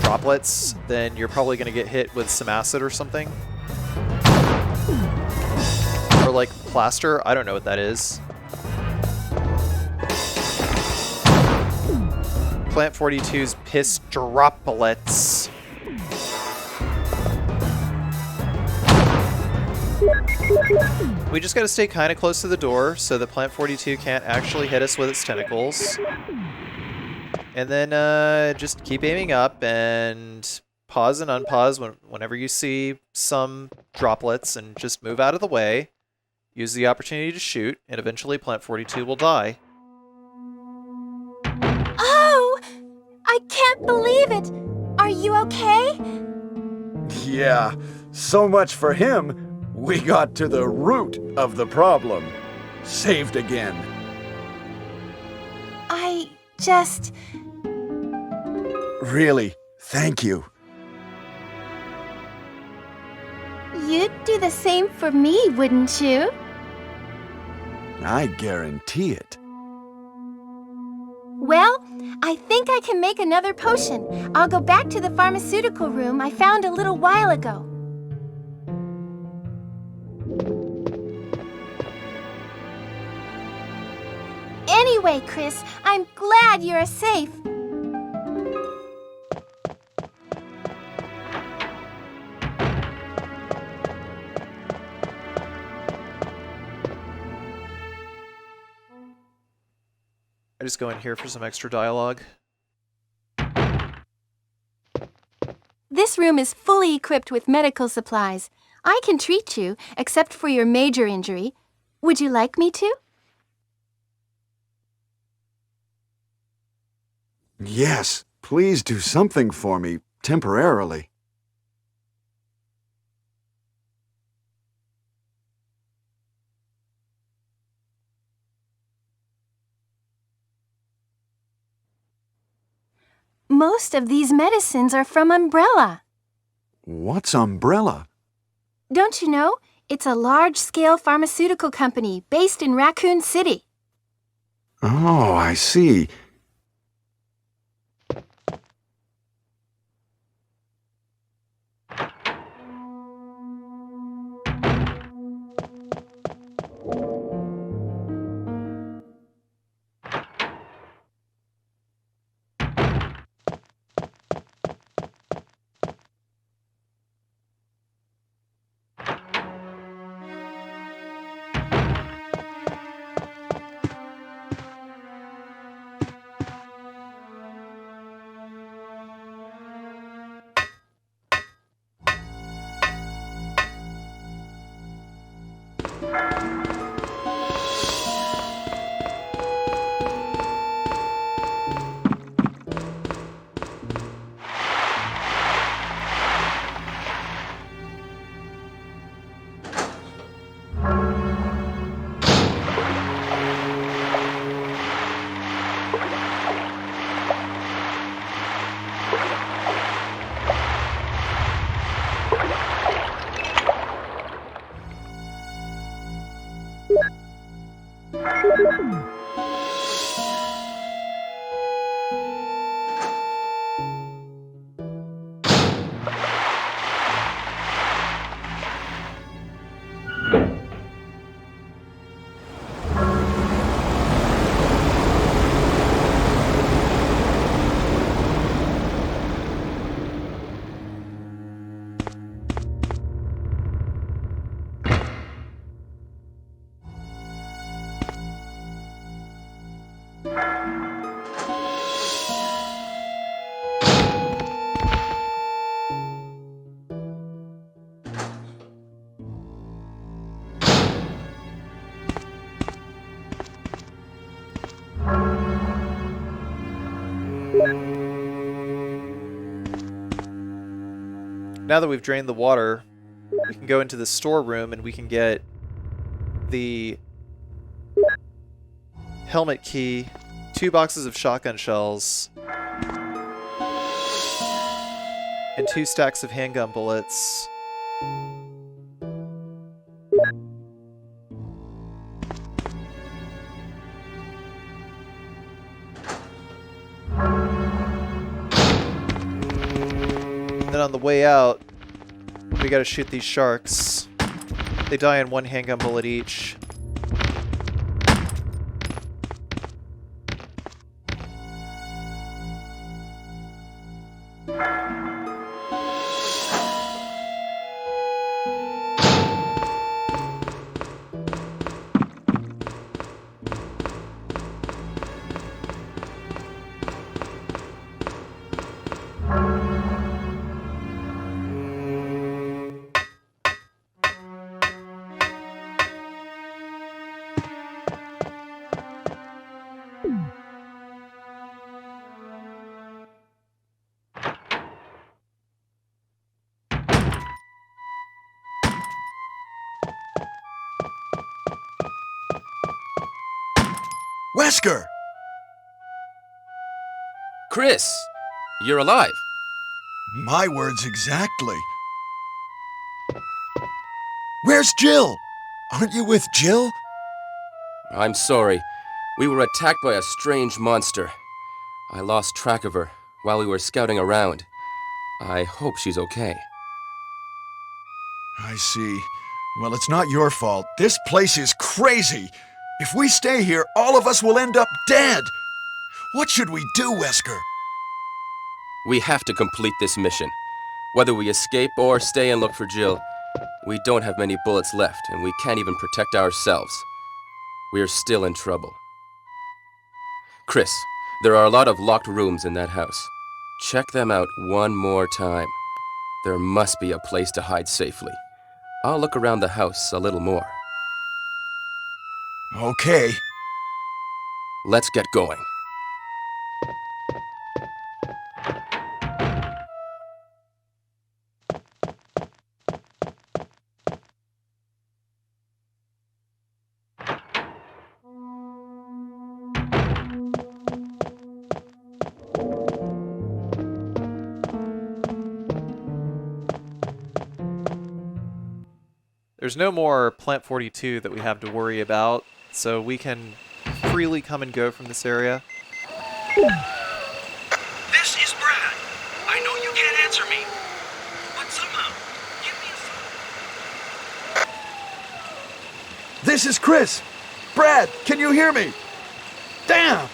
droplets, then you're probably going to get hit with some acid or something. Or like plaster, I don't know what that is. Plant 42's piss droplets. We just gotta stay kind of close to the door so that Plant 42 can't actually hit us with its tentacles. And then just keep aiming up and pause and unpause whenever you see some droplets and just move out of the way. Use the opportunity to shoot, and eventually Plant 42 will die. Oh! I can't believe it! Are you okay? Yeah, so much for him. We got to the root of the problem. Saved again. I just... Really, thank you. You'd do the same for me, wouldn't you? I guarantee it. Well, I think I can make another potion. I'll go back to the pharmaceutical room I found a little while ago. Anyway, Chris, I'm glad you're safe. I just go in here for some extra dialogue. This room is fully equipped with medical supplies. I can treat you, except for your major injury. Would you like me to? Yes, please do something for me, temporarily. Most of these medicines are from Umbrella. What's Umbrella? Don't you know? It's a large-scale pharmaceutical company based in Raccoon City. Oh, I see. Now that we've drained the water, we can go into the storeroom and we can get the helmet key, 2 boxes of shotgun shells, and 2 stacks of handgun bullets. Then on the way out, we gotta shoot these sharks. They die in 1 handgun bullet each. Wesker! Chris, you're alive. My words exactly. Where's Jill? Aren't you with Jill? I'm sorry. We were attacked by a strange monster. I lost track of her while we were scouting around. I hope she's okay. I see. Well, it's not your fault. This place is crazy. If we stay here, all of us will end up dead. What should we do, Wesker? We have to complete this mission. Whether we escape or stay and look for Jill, we don't have many bullets left, and we can't even protect ourselves. We're still in trouble. Chris, there are a lot of locked rooms in that house. Check them out one more time. There must be a place to hide safely. I'll look around the house a little more. Okay. Let's get going. There's no more Plant 42 that we have to worry about, so we can freely come and go from this area. This is Brad. I know you can't answer me, but somehow, give me a sign. This is Chris. Brad, can you hear me? Damn!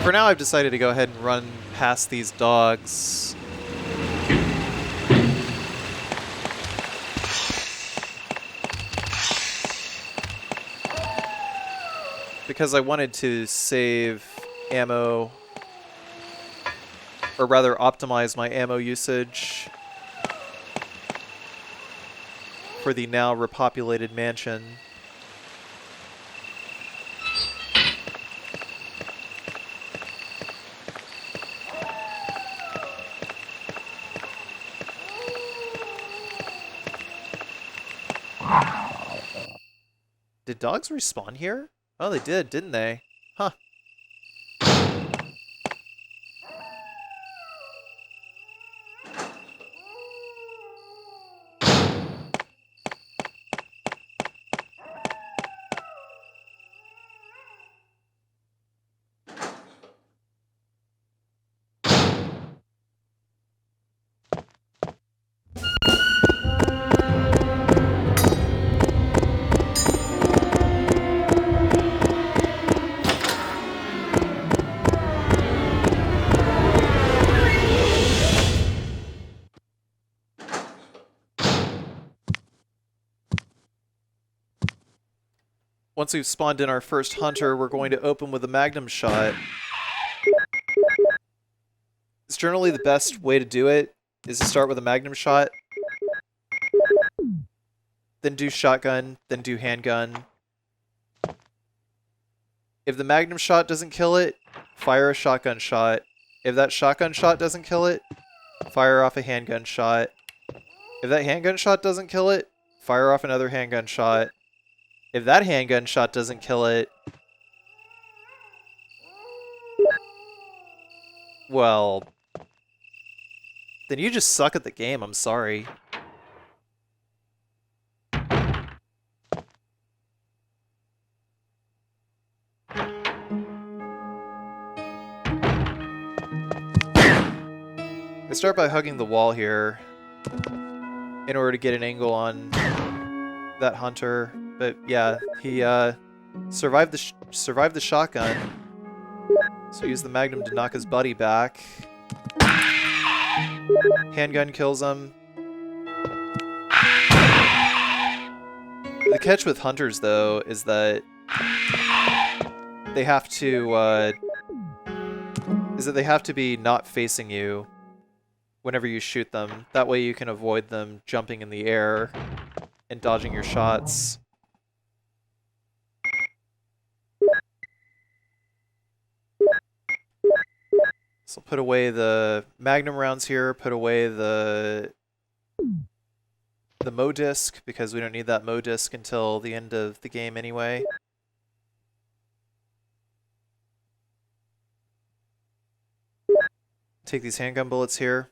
For now, I've decided to go ahead and run past these dogs. Because I wanted to save ammo, or rather optimize my ammo usage for the now repopulated mansion. Did dogs respawn here? Oh, they did, didn't they? Huh. once we've spawned in our first hunter, we're going to open with a magnum shot. It's generally the best way to do it, is to start with a magnum shot, then do shotgun, then do handgun. If the magnum shot doesn't kill it, fire a shotgun shot. If that shotgun shot doesn't kill it, fire off a handgun shot. If that handgun shot doesn't kill it, fire off another handgun shot. If that handgun shot doesn't kill it, well, then you just suck at the game, I'm sorry. I start by hugging the wall here in order to get an angle on that hunter, but yeah, he survived the shotgun, so use the magnum to knock his buddy back. Handgun kills him. The catch with hunters, though, is that they have to be not facing you whenever you shoot them. That way you can avoid them jumping in the air and dodging your shots. So put away the magnum rounds here, put away the Mo disc, because we don't need that Mo disc until the end of the game anyway. Take these handgun bullets here.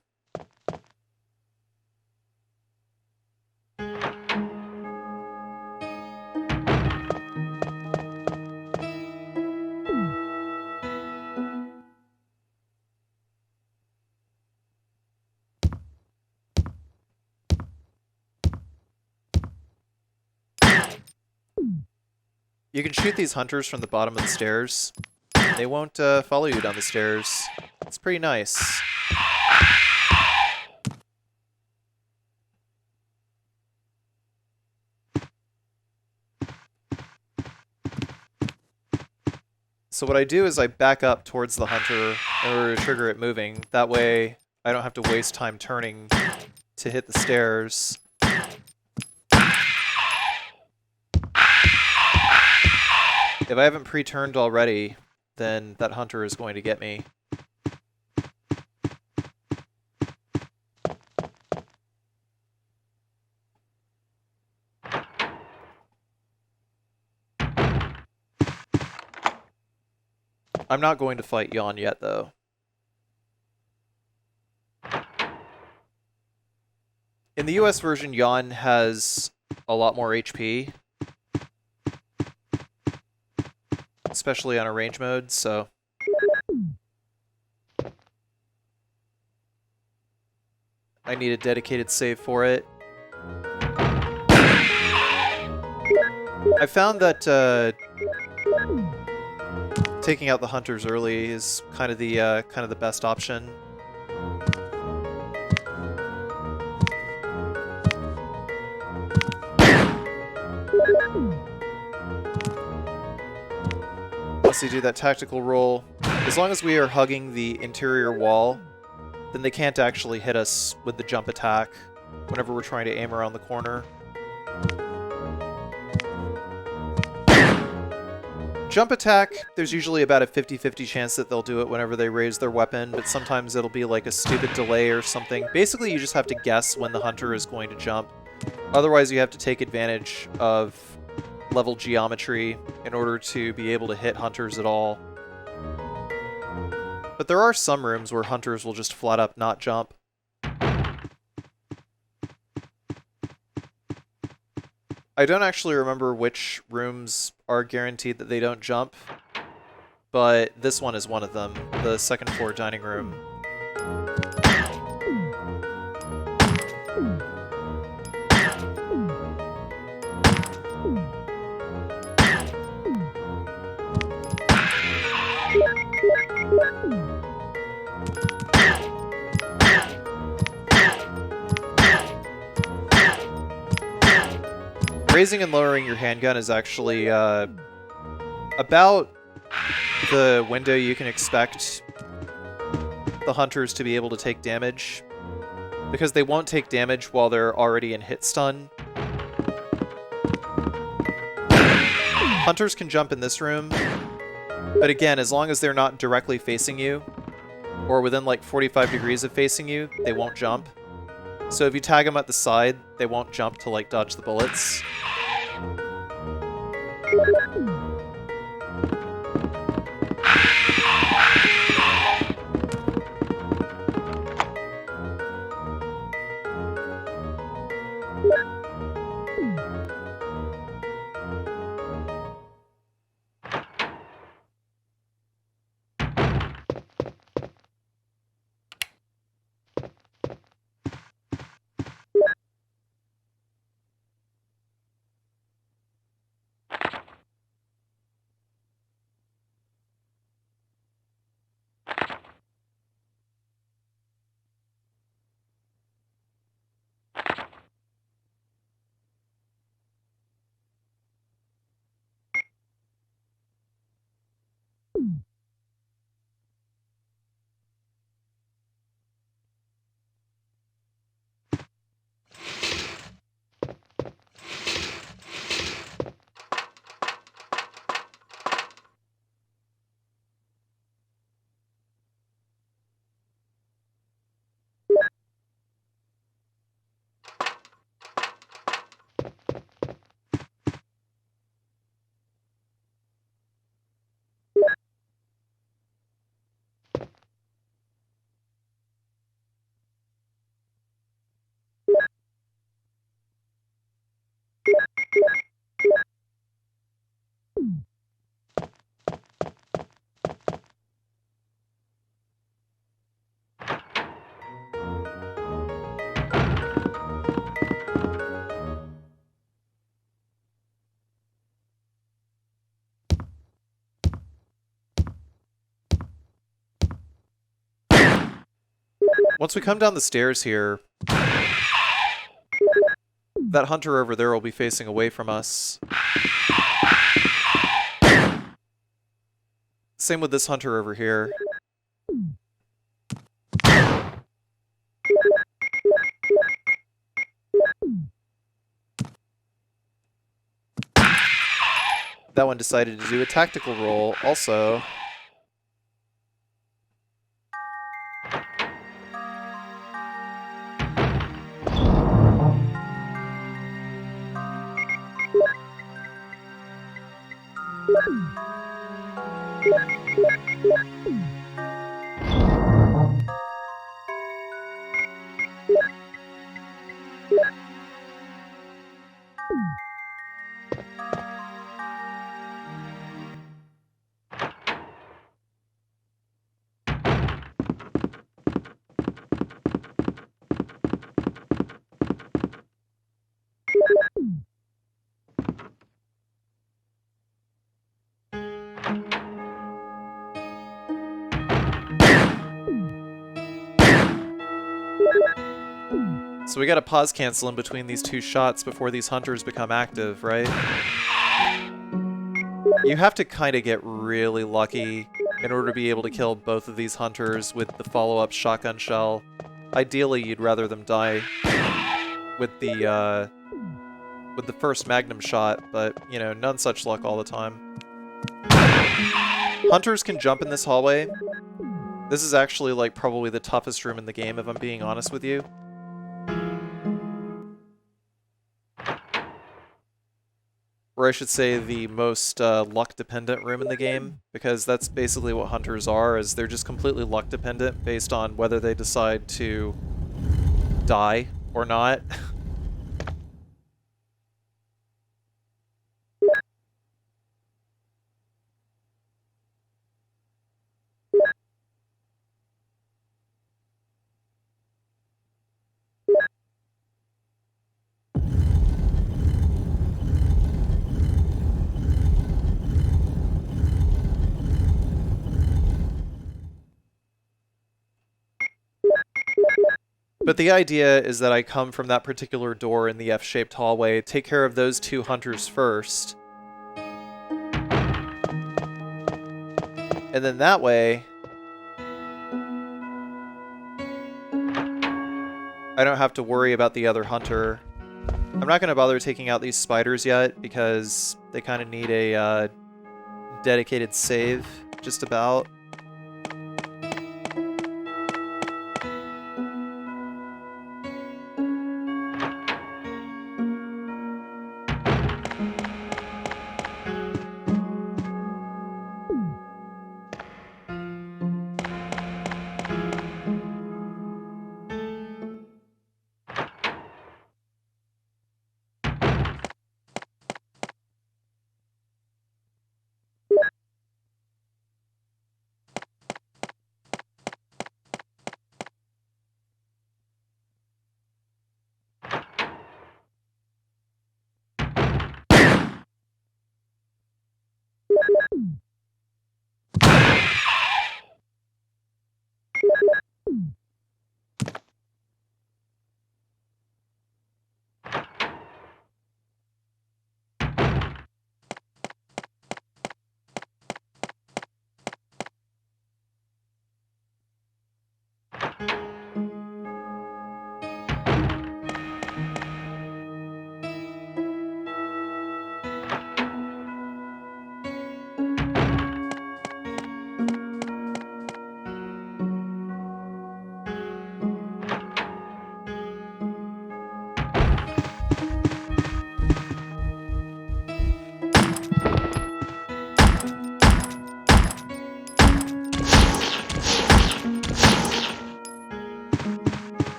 You can shoot these hunters from the bottom of the stairs. They won't follow you down the stairs. It's pretty nice. So what I do is I back up towards the hunter in order to trigger it moving. That way I don't have to waste time turning to hit the stairs. If I haven't pre-turned already, then that hunter is going to get me. I'm not going to fight Yawn yet, though. In the US version, Yawn has a lot more HP, especially on arrange mode, so I need a dedicated save for it. I found that taking out the hunters early is kind of the best option. Once you do that tactical roll, as long as we are hugging the interior wall, then they can't actually hit us with the jump attack whenever we're trying to aim around the corner. Jump attack, there's usually about a 50-50 chance that they'll do it whenever they raise their weapon, but sometimes it'll be like a stupid delay or something. Basically, you just have to guess when the hunter is going to jump. Otherwise, you have to take advantage of level geometry in order to be able to hit hunters at all. But there are some rooms where hunters will just flat up not jump. I don't actually remember which rooms are guaranteed that they don't jump, but this one is one of them, the second floor dining room. raising and lowering your handgun is actually about the window you can expect the hunters to be able to take damage, because they won't take damage while they're already in hit stun. Hunters can jump in this room, but again, as long as they're not directly facing you, or within like 45 degrees of facing you, they won't jump. So if you tag them at the side, they won't jump to like dodge the bullets. Once we come down the stairs here, that hunter over there will be facing away from us. Same with this hunter over here. That one decided to do a tactical roll also. So we gotta pause cancel in between these two shots before these hunters become active, right? You have to kind of get really lucky in order to be able to kill both of these hunters with the follow-up shotgun shell. Ideally, you'd rather them die with the first magnum shot, but, you know, none such luck all the time. Hunters can jump in this hallway. This is actually, like, probably the toughest room in the game, if I'm being honest with you. Or I should say the most luck-dependent room in the game, because that's basically what hunters are, is they're just completely luck-dependent based on whether they decide to die or not. But the idea is that I come from that particular door in the F-shaped hallway, take care of those 2 hunters first. And then that way, I don't have to worry about the other hunter. I'm not going to bother taking out these spiders yet, because they kind of need a dedicated save, just about.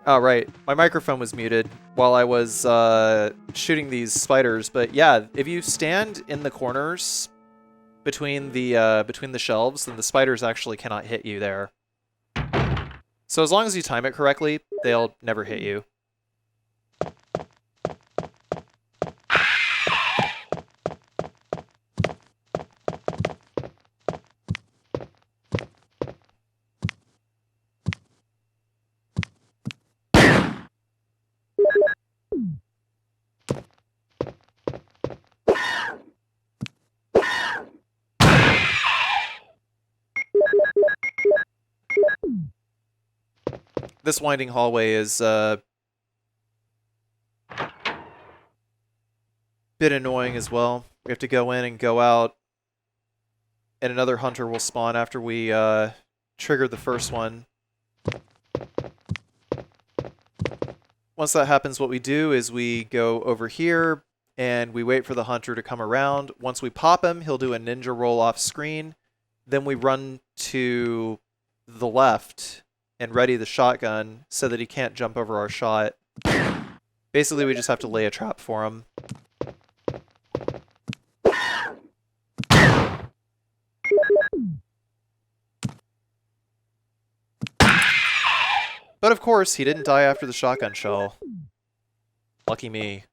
Oh, right. My microphone was muted while I was shooting these spiders. But yeah, if you stand in the corners between the shelves, then the spiders actually cannot hit you there. So as long as you time it correctly, they'll never hit you. This winding hallway is a bit annoying as well. We have to go in and go out, and another hunter will spawn after we trigger the first one. Once that happens, what we do is we go over here, and we wait for the hunter to come around. Once we pop him, he'll do a ninja roll off screen. Then we run to the left and ready the shotgun so that he can't jump over our shot. Basically, we just have to lay a trap for him. But of course, he didn't die after the shotgun shell. Lucky me.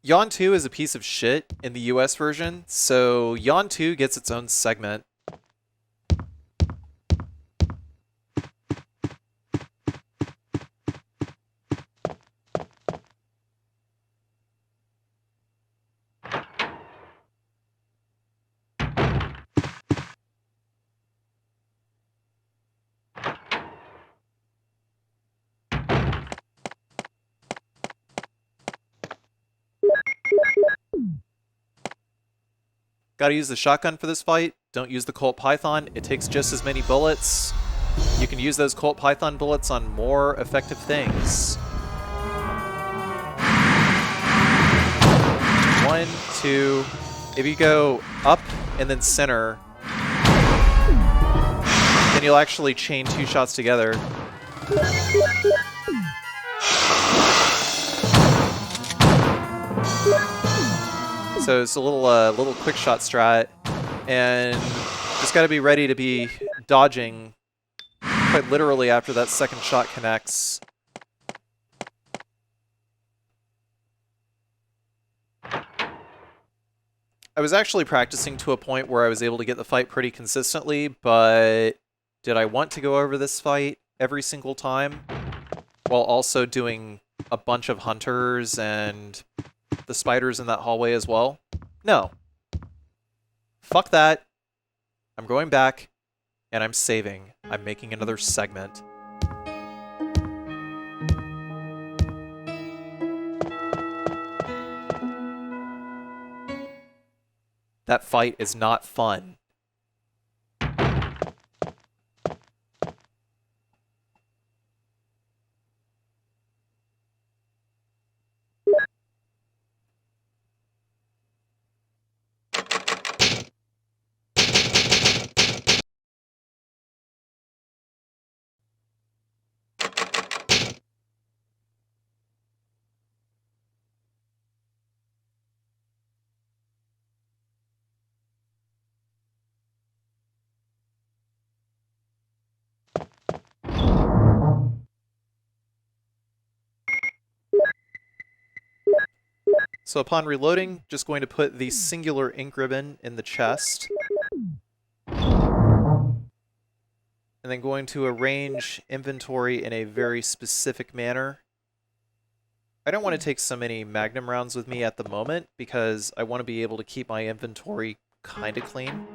Yawn 2 is a piece of shit in the US version, so Yawn 2 gets its own segment. Gotta use the shotgun for this fight. Don't use the Colt Python. It takes just as many bullets. You can use those Colt Python bullets on more effective things. 1, 2. If you go up and then center, then you'll actually chain 2 shots together. So it's a little quick shot strat, and just got to be ready to be dodging quite literally after that second shot connects. I was actually practicing to a point where I was able to get the fight pretty consistently, but did I want to go over this fight every single time while also doing a bunch of hunters and the spiders in that hallway as well? No. Fuck that. I'm going back, and I'm saving. I'm making another segment. That fight is not fun. So upon reloading, just going to put the singular ink ribbon in the chest. And then going to arrange inventory in a very specific manner. I don't want to take so many Magnum rounds with me at the moment because I want to be able to keep my inventory kind of clean.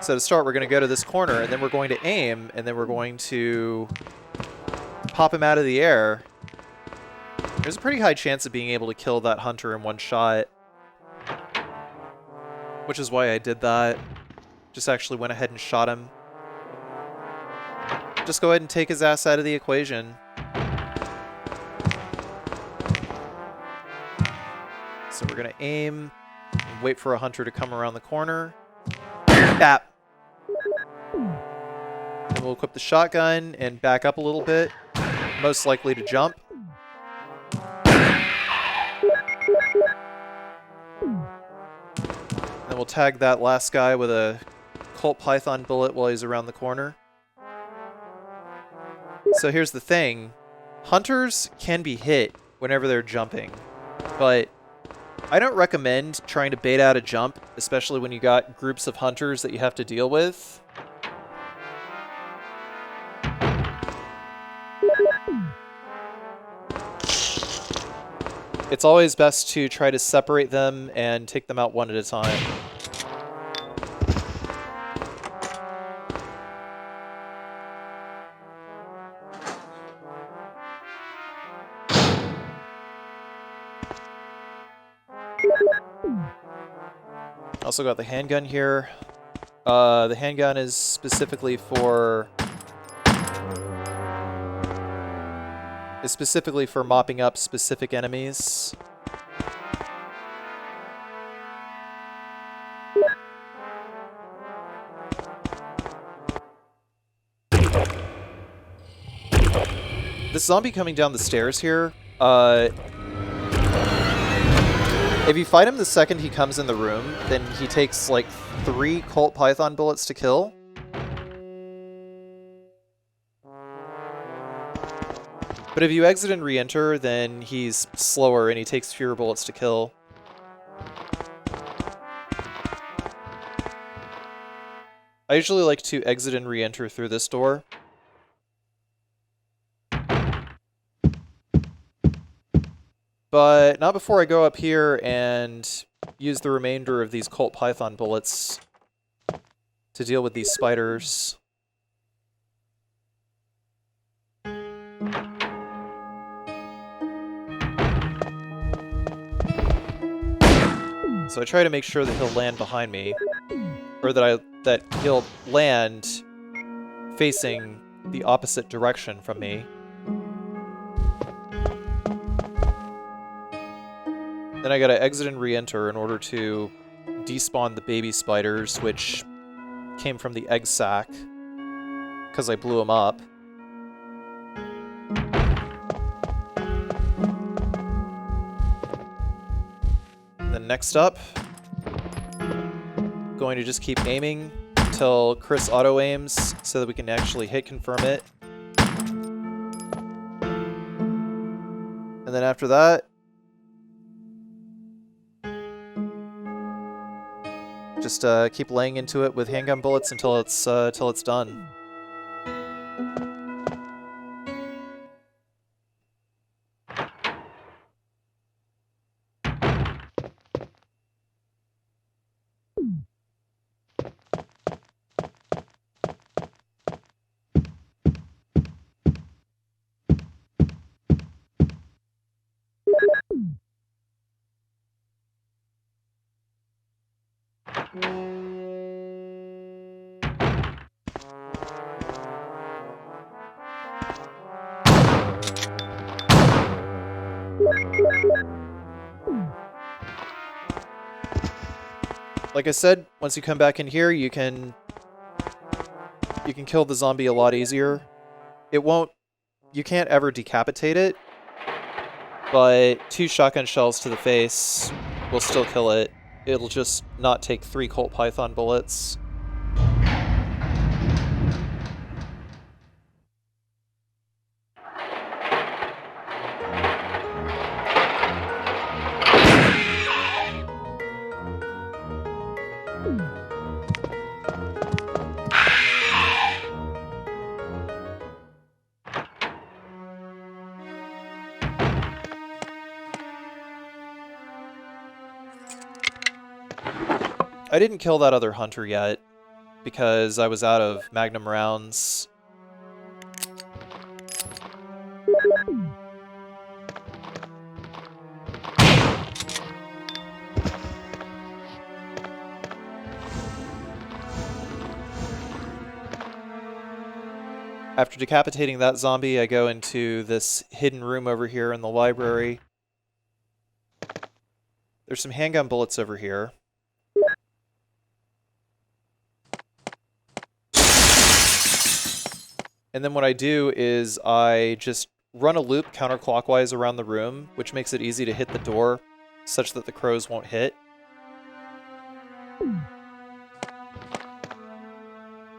So to start, we're going to go to this corner, and then we're going to aim, and then we're going to pop him out of the air. There's a pretty high chance of being able to kill that hunter in one shot, which is why I did that. Just actually went ahead and shot him. Just go ahead and take his ass out of the equation. So we're going to aim and wait for a hunter to come around the corner. Bap! Then we'll equip the shotgun and back up a little bit, most likely to jump. Then we'll tag that last guy with a Colt Python bullet while he's around the corner. So here's the thing. Hunters can be hit whenever they're jumping, but I don't recommend trying to bait out a jump, especially when you got groups of hunters that you have to deal with. It's always best to try to separate them and take them out one at a time. Also got the handgun here. The handgun is specifically for mopping up specific enemies. This zombie coming down the stairs here, if you fight him the second he comes in the room, then he takes like 3 Colt Python bullets to kill. But if you exit and re-enter, then he's slower and he takes fewer bullets to kill. I usually like to exit and re-enter through this door. But not before I go up here and use the remainder of these Colt Python bullets to deal with these spiders. So I try to make sure that he'll land behind me, or that he'll land facing the opposite direction from me. Then I gotta exit and re-enter in order to despawn the baby spiders, which came from the egg sac, because I blew them up. And then next up, going to just keep aiming until Chris auto-aims so that we can actually hit confirm it. And then after that, just keep laying into it with handgun bullets until it's done. Like I said, once you come back in here, you can kill the zombie a lot easier. You can't ever decapitate it, but 2 shotgun shells to the face will still kill it. It'll just not take 3 Colt Python bullets. I didn't kill that other hunter yet, because I was out of magnum rounds. After decapitating that zombie, I go into this hidden room over here in the library. There's some handgun bullets over here. And then what I do is I just run a loop counterclockwise around the room, which makes it easy to hit the door, such that the crows won't hit.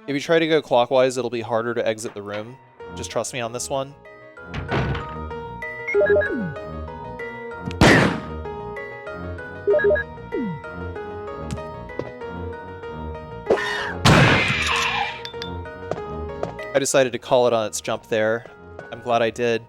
If you try to go clockwise, it'll be harder to exit the room. Just trust me on this one. I decided to call it on its jump there. I'm glad I did.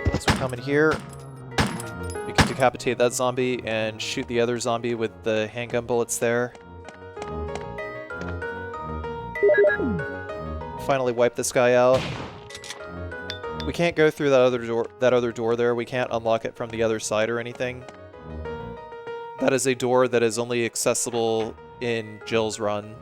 Once we come in here, we can decapitate that zombie and shoot the other zombie with the handgun bullets there. Finally wipe this guy out. We can't go through that other door there. We can't unlock it from the other side or anything. That is a door that is only accessible in Jill's run.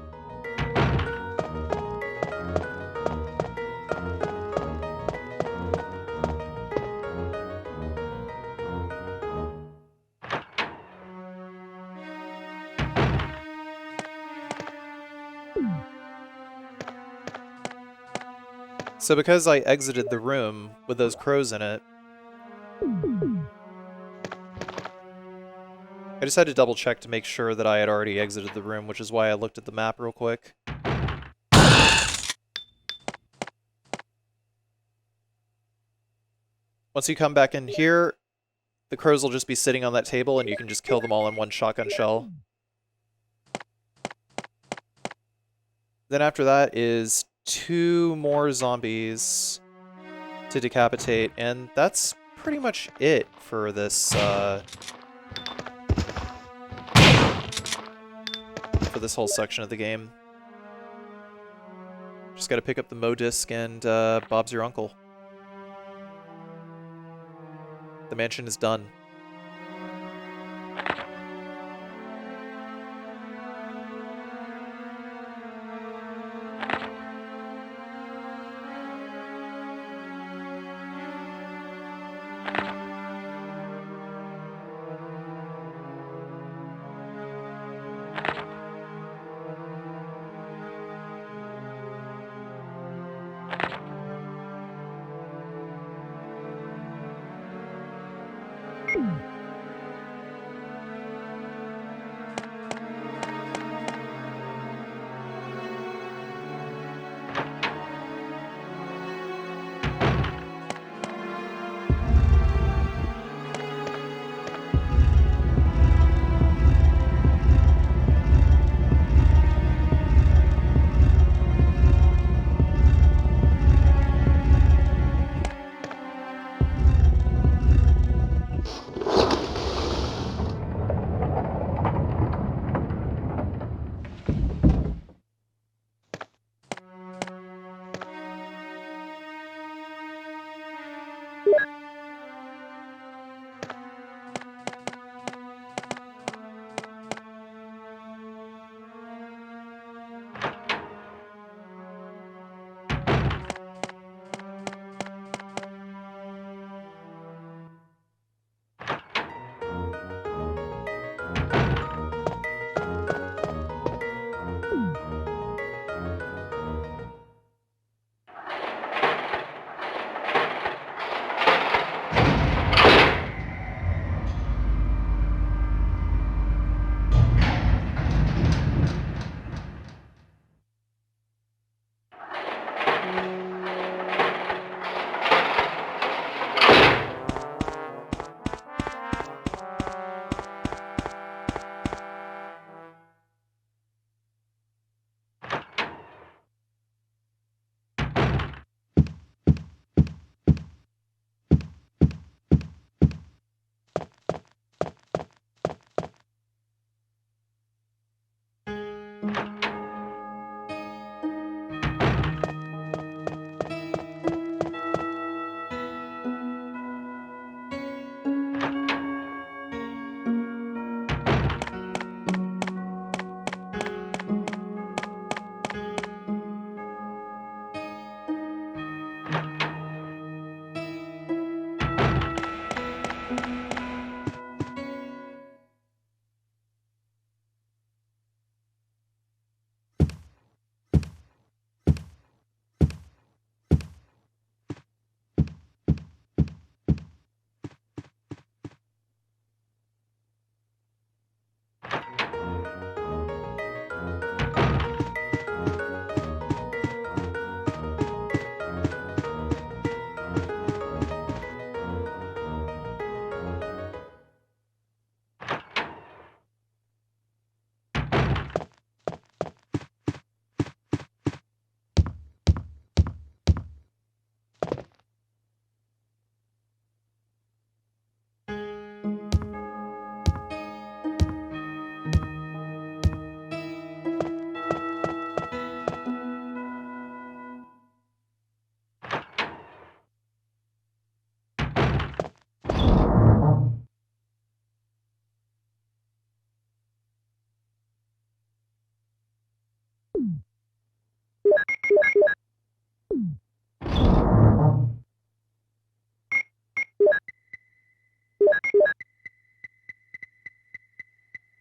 So because I exited the room with those crows in it, I just had to double check to make sure that I had already exited the room, which is why I looked at the map real quick. Once you come back in here, the crows will just be sitting on that table and you can just kill them all in one shotgun shell. Then after that is 2 more zombies to decapitate, and that's pretty much it for this whole section of the game. Just gotta pick up the Mo disc and Bob's your uncle. The mansion is done.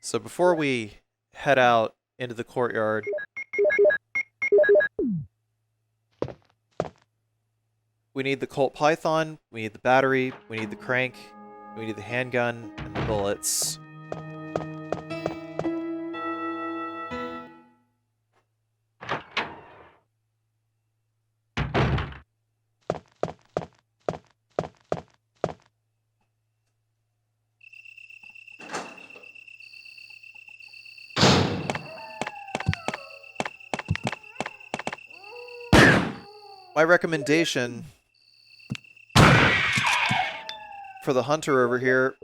So before we head out into the courtyard, we need the Colt Python, we need the battery, we need the crank, we need the handgun, and the bullets. My recommendation for the hunter over here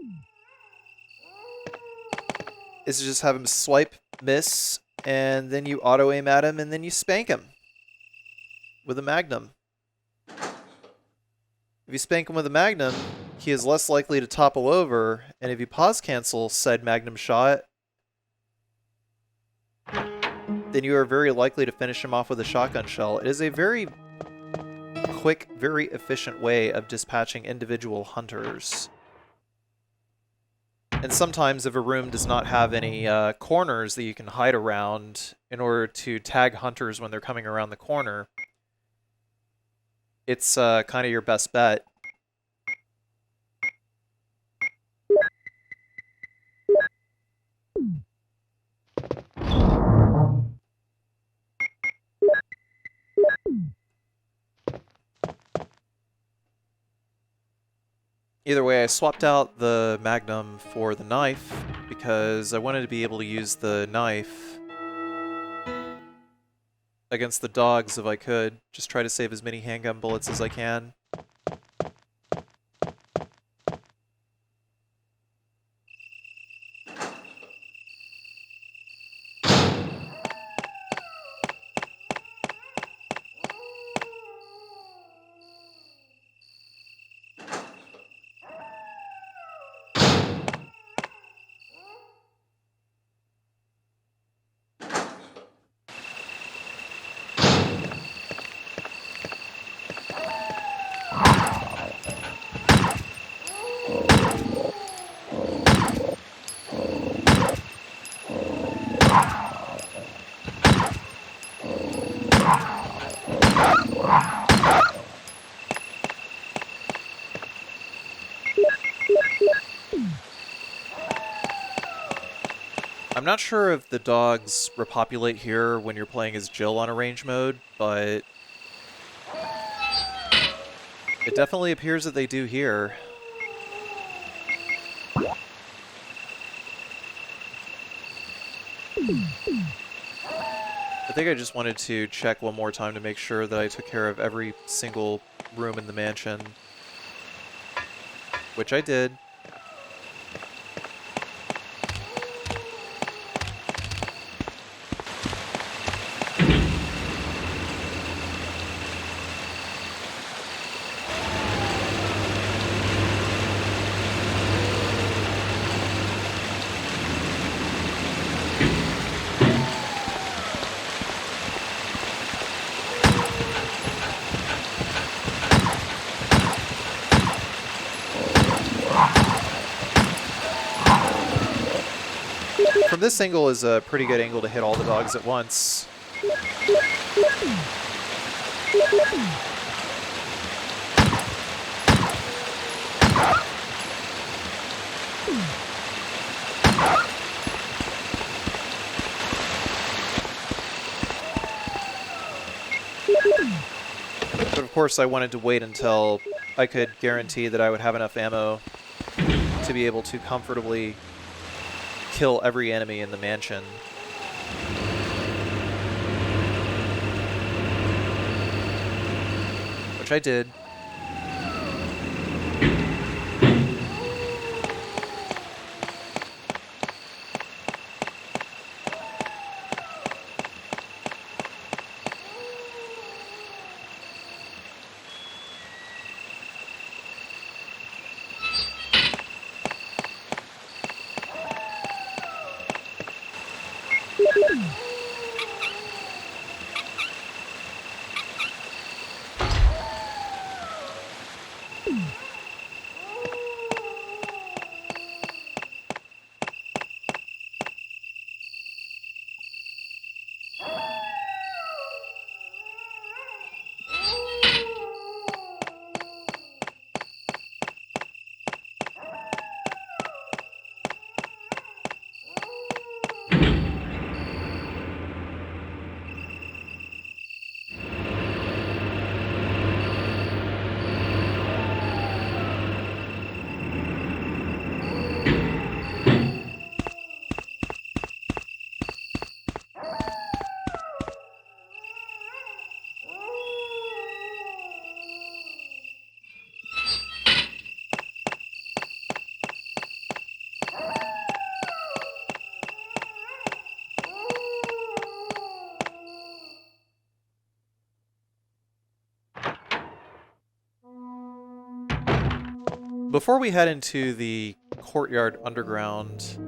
is to just have him swipe, miss, and then you auto-aim at him, and then you spank him with a magnum. If you spank him with a magnum, he is less likely to topple over, and if you pause cancel said magnum shot, then you are very likely to finish him off with a shotgun shell. It is a very quick, very efficient way of dispatching individual hunters. And sometimes if a room does not have any corners that you can hide around in order to tag hunters when they're coming around the corner, it's kind of your best bet. Either way, I swapped out the Magnum for the knife because I wanted to be able to use the knife against the dogs if I could. Just try to save as many handgun bullets as I can. I'm not sure if the dogs repopulate here when you're playing as Jill on arrange mode, but it definitely appears that they do here. I think I just wanted to check one more time to make sure that I took care of every single room in the mansion, which I did. From this angle is a pretty good angle to hit all the dogs at once. But of course I wanted to wait until I could guarantee that I would have enough ammo to be able to comfortably kill every enemy in the mansion. Which I did. Before we head into the courtyard underground,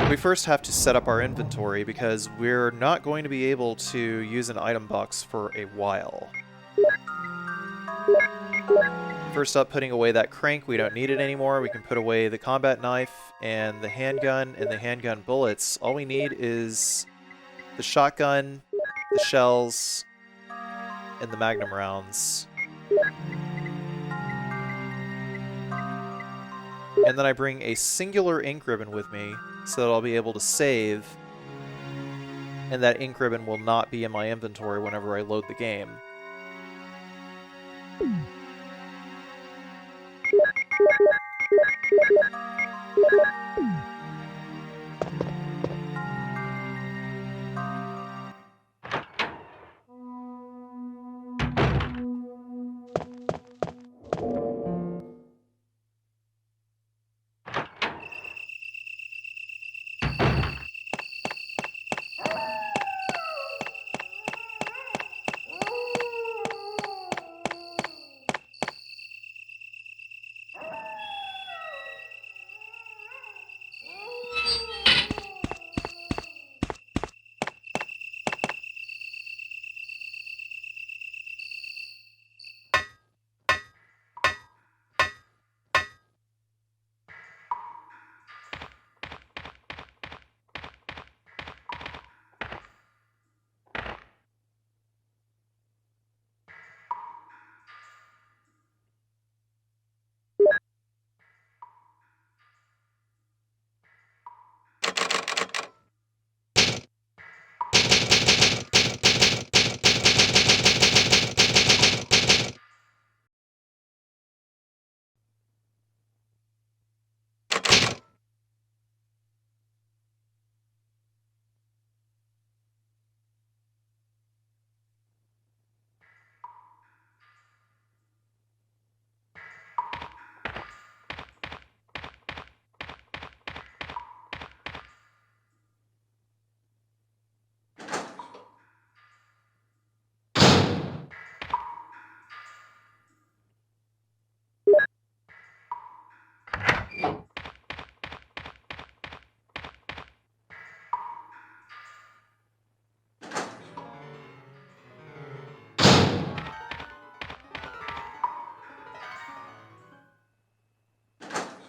we first have to set up our inventory because we're not going to be able to use an item box for a while. First up, putting away that crank. We don't need it anymore. We can put away the combat knife and the handgun and the handgun bullets. All we need is the shotgun, the shells, and the magnum rounds. And then I bring a singular ink ribbon with me so that I'll be able to save, and that ink ribbon will not be in my inventory whenever I load the game.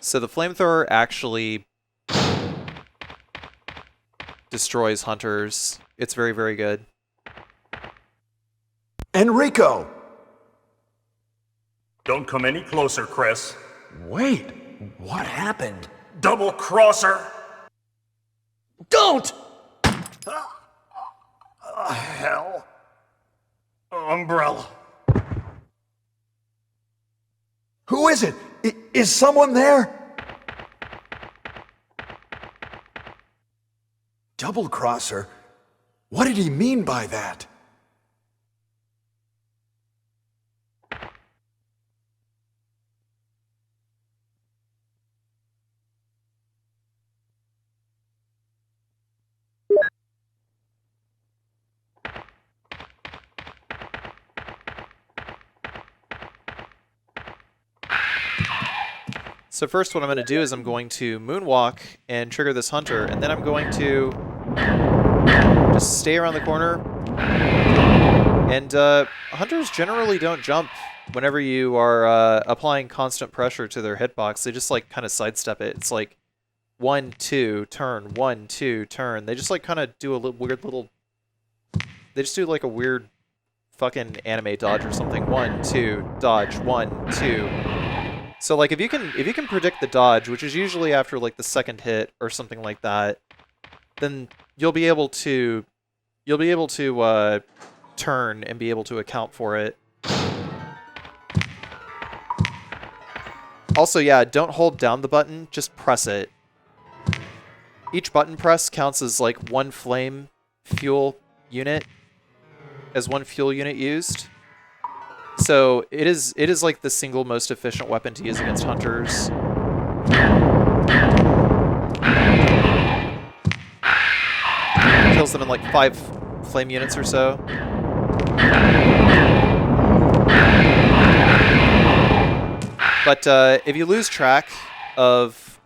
So the flamethrower actually destroys hunters. It's very, very good. Enrico! Don't come any closer, Chris. Wait, what happened? Double crosser! Don't! Hell. Umbrella. Who is it? Is someone there? Double crosser? What did he mean by that? So first what I'm going to do is I'm going to moonwalk and trigger this hunter, and then I'm going to just stay around the corner. And hunters generally don't jump whenever you are applying constant pressure to their hitbox. They just like kind of sidestep it. It's like 1, 2, turn, 1, 2, turn. They just like kind of do a weird little... They just do like a weird fucking anime dodge or something. 1, 2, dodge, 1, 2... So like if you can predict the dodge, which is usually after like the second hit or something like that, then you'll be able to turn and be able to account for it. Also, yeah, don't hold down the button, just press it. Each button press counts as like one flame fuel unit, as one fuel unit used. So it is like the single most efficient weapon to use against hunters. Kills them in like 5 flame units or so. But if you lose track of,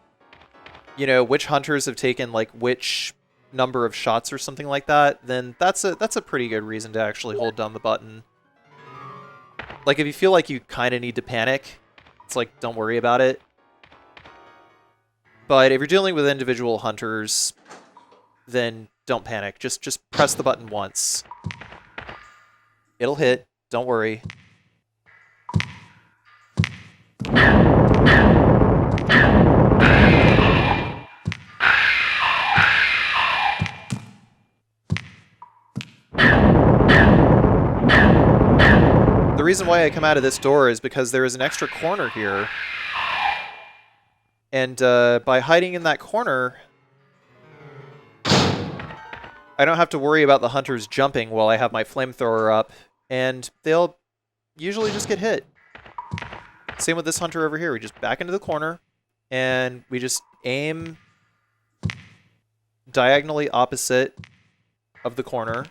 you know, which hunters have taken like which number of shots or something like that, then that's a pretty good reason to actually hold down the button. Like if you feel like you kind of need to panic, it's like don't worry about it. But if you're dealing with individual hunters, then don't panic. Just press the button once. It'll hit. Don't worry. The reason why I come out of this door is because there is an extra corner here. And by hiding in that corner, I don't have to worry about the hunters jumping while I have my flamethrower up, and they'll usually just get hit. Same with this hunter over here. We just back into the corner, and we just aim diagonally opposite of the corner.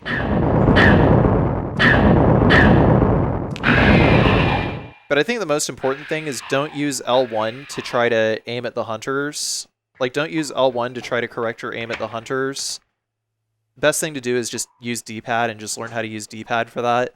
But I think the most important thing is don't use L1 to try to aim at the hunters. Like, don't use L1 to try to correct your aim at the hunters. Best thing to do is just use D-pad and just learn how to use D-pad for that.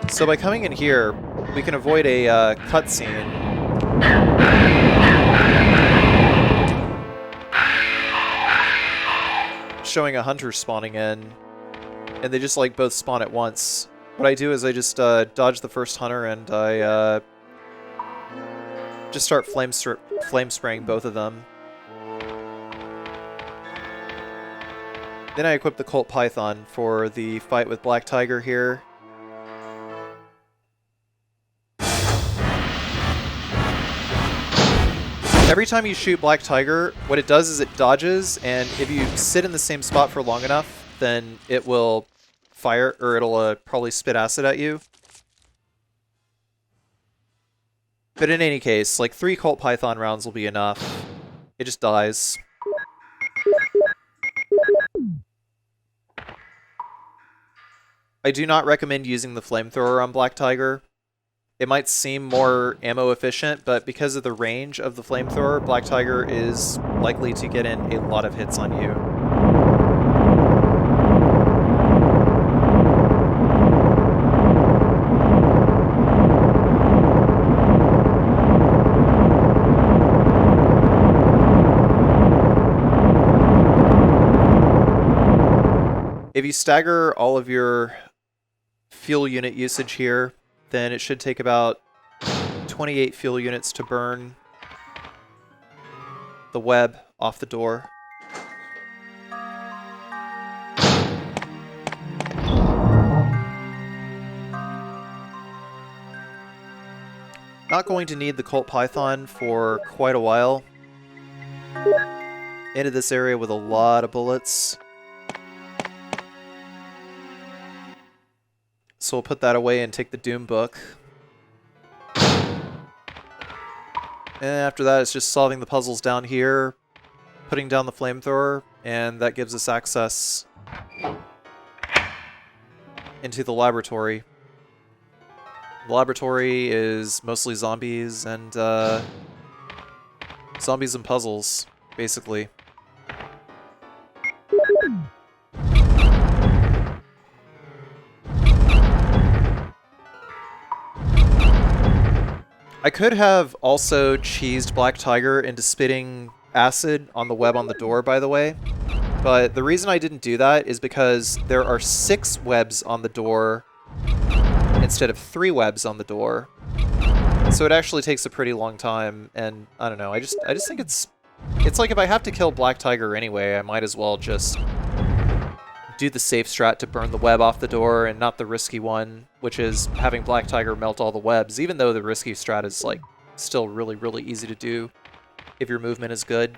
So by coming in here, we can avoid a cutscene. Showing a hunter spawning in, and they just like both spawn at once. What I do is I just dodge the first hunter and I just start flame spraying both of them. Then I equip the Colt Python for the fight with Black Tiger here. Every time you shoot Black Tiger, what it does is it dodges, and if you sit in the same spot for long enough, then it will fire, or it'll probably spit acid at you. But in any case, like 3 Colt Python rounds will be enough. It just dies. I do not recommend using the flamethrower on Black Tiger. It might seem more ammo efficient, but because of the range of the flamethrower, Black Tiger is likely to get in a lot of hits on you. If you stagger all of your fuel unit usage here, then it should take about 28 fuel units to burn the web off the door. Not going to need the Colt Python for quite a while. Into this area with a lot of bullets. So we'll put that away and take the Doom book. And after that, it's just solving the puzzles down here, putting down the flamethrower, and that gives us access into the laboratory, The laboratory is mostly zombies and puzzles, basically. I could have also cheesed Black Tiger into spitting acid on the web on the door, by the way. But the reason I didn't do that is because there are 6 webs on the door instead of 3 webs on the door. So it actually takes a pretty long time, and I don't know, I just think it's like if I have to kill Black Tiger anyway, I might as well just do the safe strat to burn the web off the door and not the risky one, which is having Black Tiger melt all the webs, even though the risky strat is like still really, really easy to do if your movement is good.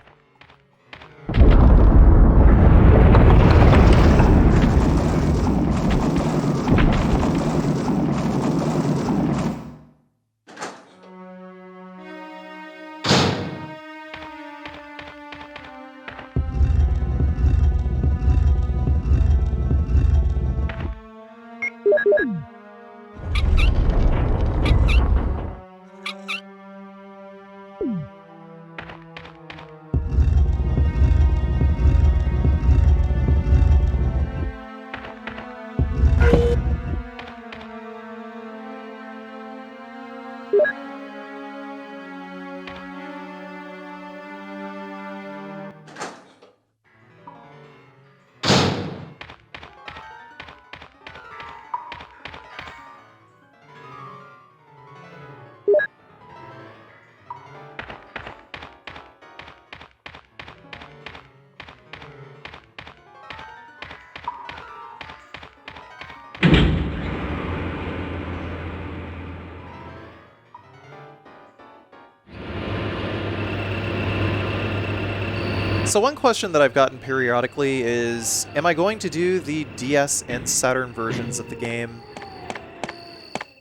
So one question that I've gotten periodically is, am I going to do the DS and Saturn versions of the game?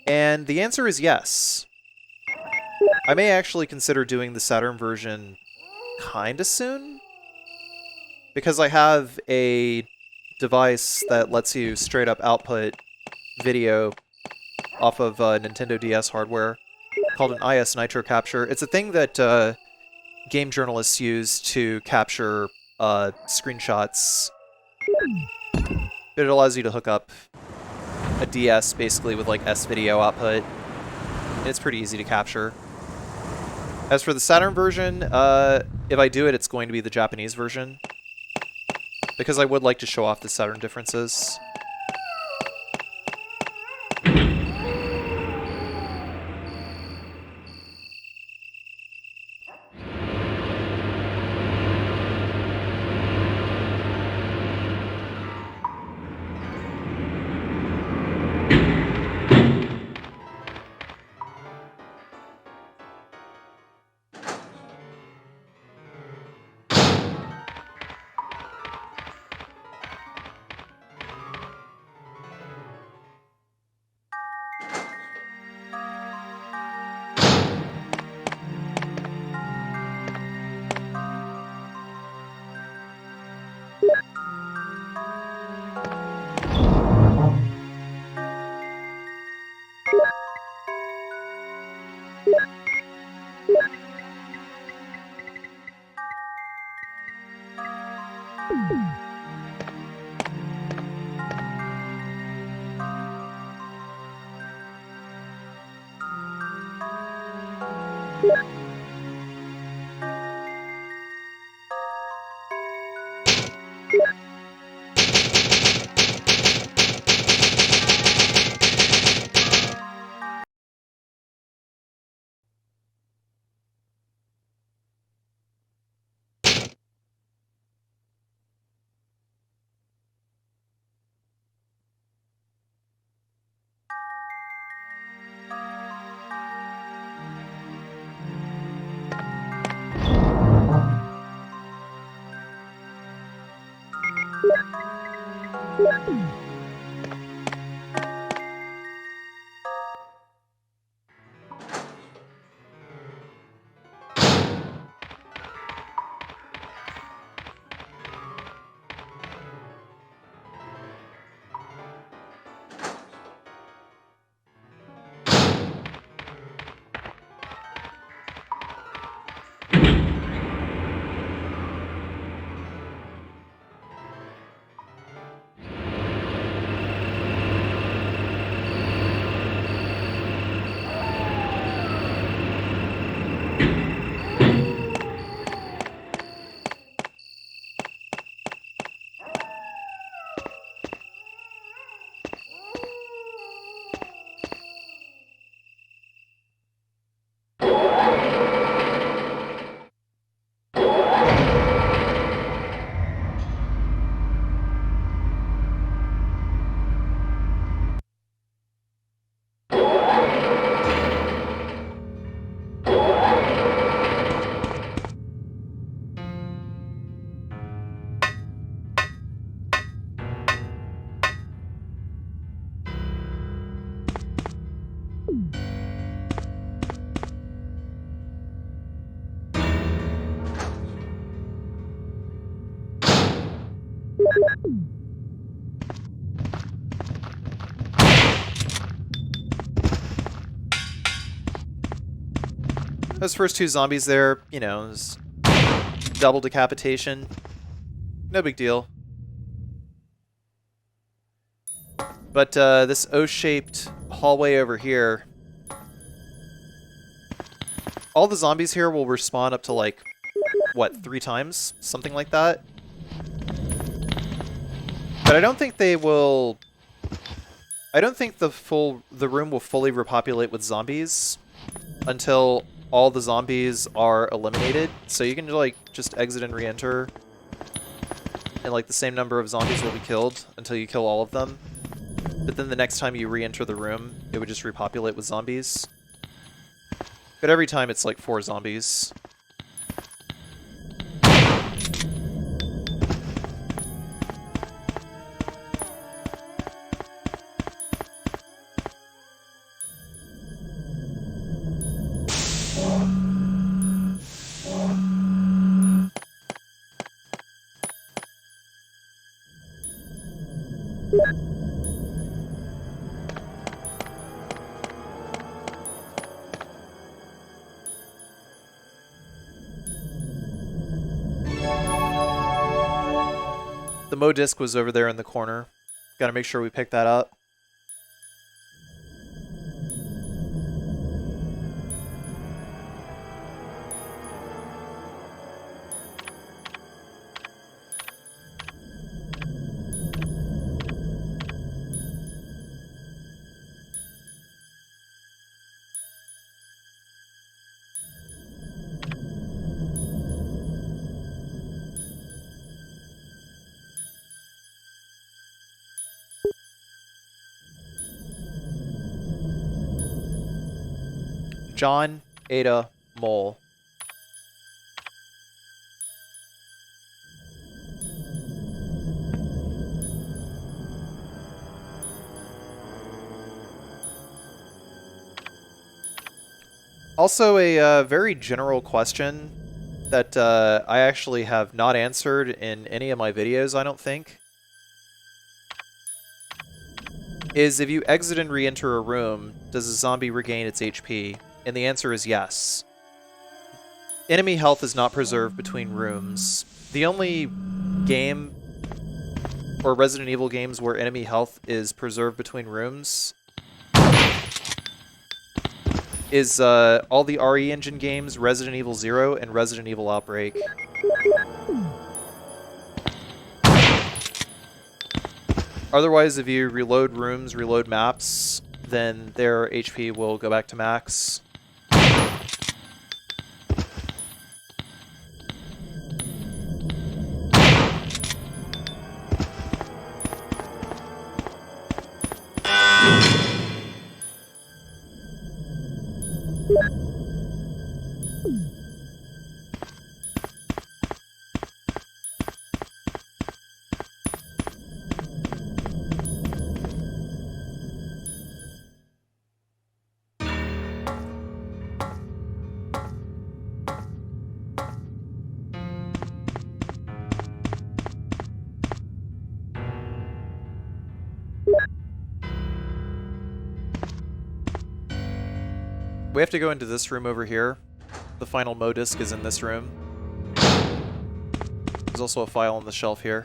And the answer is yes. I may actually consider doing the Saturn version kinda soon, because I have a device that lets you straight up output video off of Nintendo DS hardware called an IS Nitro Capture. It's a thing that game journalists use to capture screenshots. It allows you to hook up a DS basically with like S-video output. It's pretty easy to capture. As for the Saturn version, if I do it, it's going to be the Japanese version, because I would like to show off the Saturn differences. Those first two zombies there, you know, it was double decapitation. No big deal. But this O-shaped hallway over here, all the zombies here will respawn up to like, what, 3 times? Something like that. But I don't think they will... I don't think the room will fully repopulate with zombies until all the zombies are eliminated. So you can like just exit and re-enter, and like the same number of zombies will be killed until you kill all of them. But then the next time you re-enter the room, it would just repopulate with zombies. But every time it's like 4 zombies. The Mo disc was over there in the corner. Gotta make sure we pick that up. John, Ada, Mole. Also, a very general question that I actually have not answered in any of my videos, I don't think, is if you exit and re-enter a room, does a zombie regain its HP? And the answer is yes. Enemy health is not preserved between rooms. The only game or Resident Evil games where enemy health is preserved between rooms is all the RE Engine games, Resident Evil 0 and Resident Evil Outbreak. Otherwise, if you reload rooms, reload maps, then their HP will go back to max. We have to go into this room over here. The final Mo disc is in this room. There's also a file on the shelf here.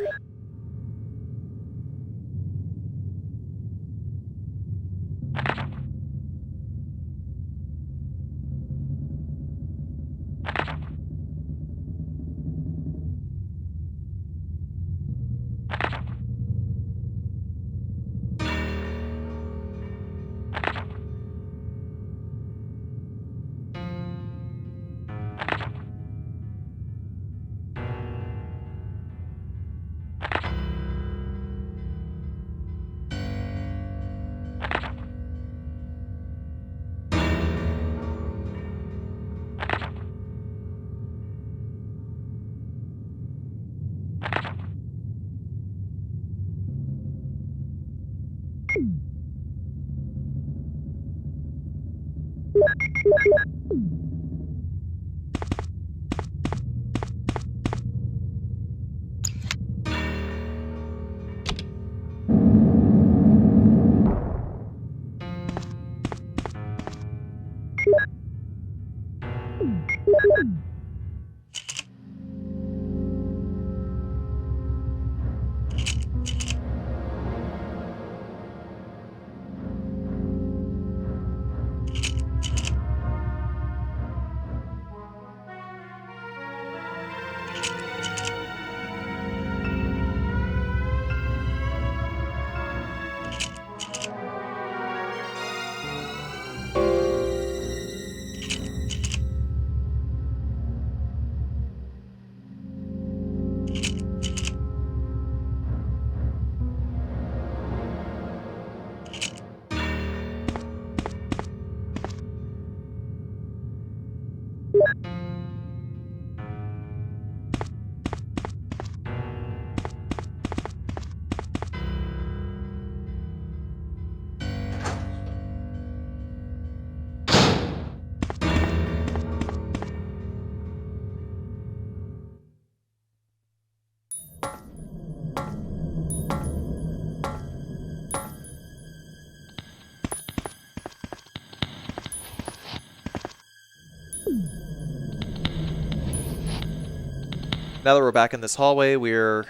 Now that we're back in this hallway, we're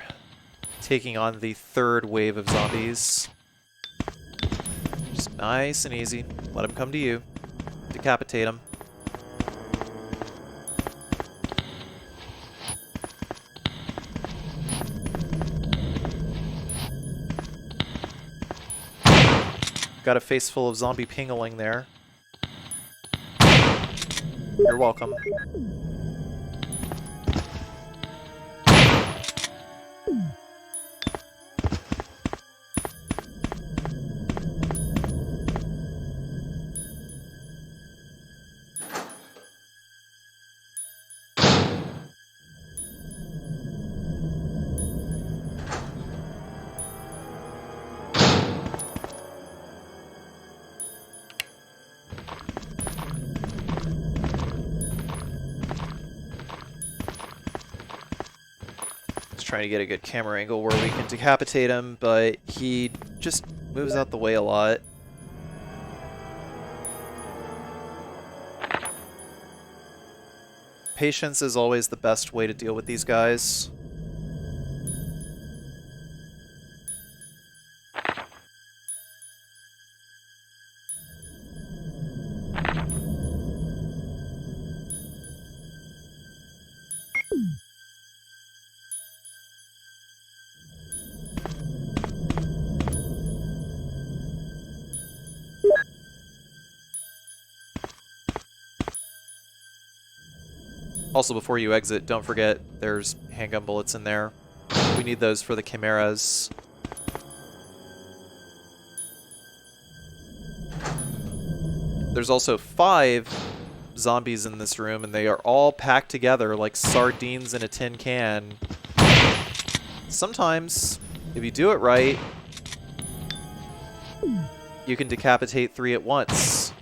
taking on the third wave of zombies. Just nice and easy. Let them come to you. Decapitate them. Got a face full of zombie pingling there. You're welcome. Trying to get a good camera angle where we can decapitate him, but he just moves out the way a lot. Patience is always the best way to deal with these guys. Also, before you exit, don't forget there's handgun bullets in there. We need those for the chimeras. There's also 5 zombies in this room, and they are all packed together like sardines in a tin can. Sometimes, if you do it right, you can decapitate 3 at once.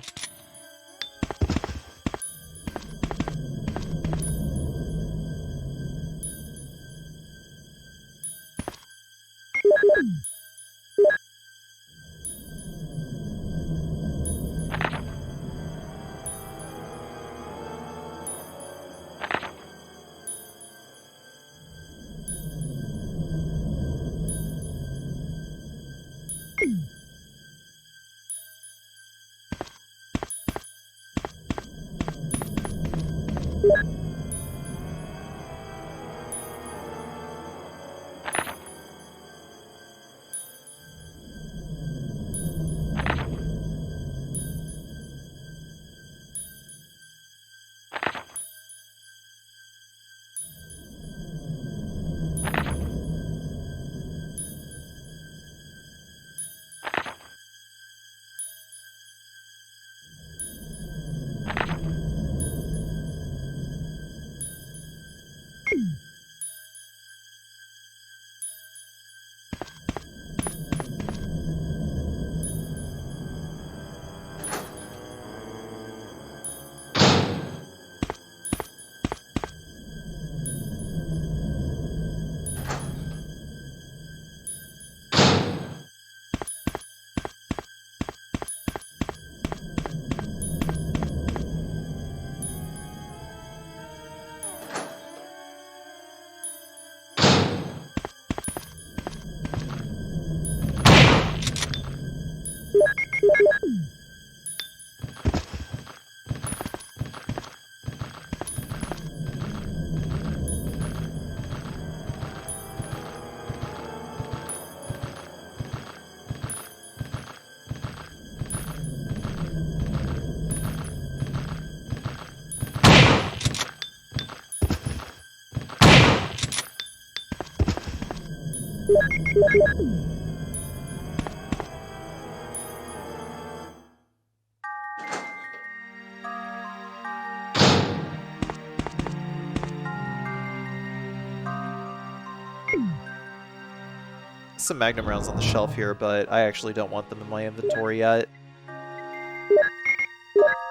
Some Magnum rounds on the shelf here, but I actually don't want them in my inventory yet.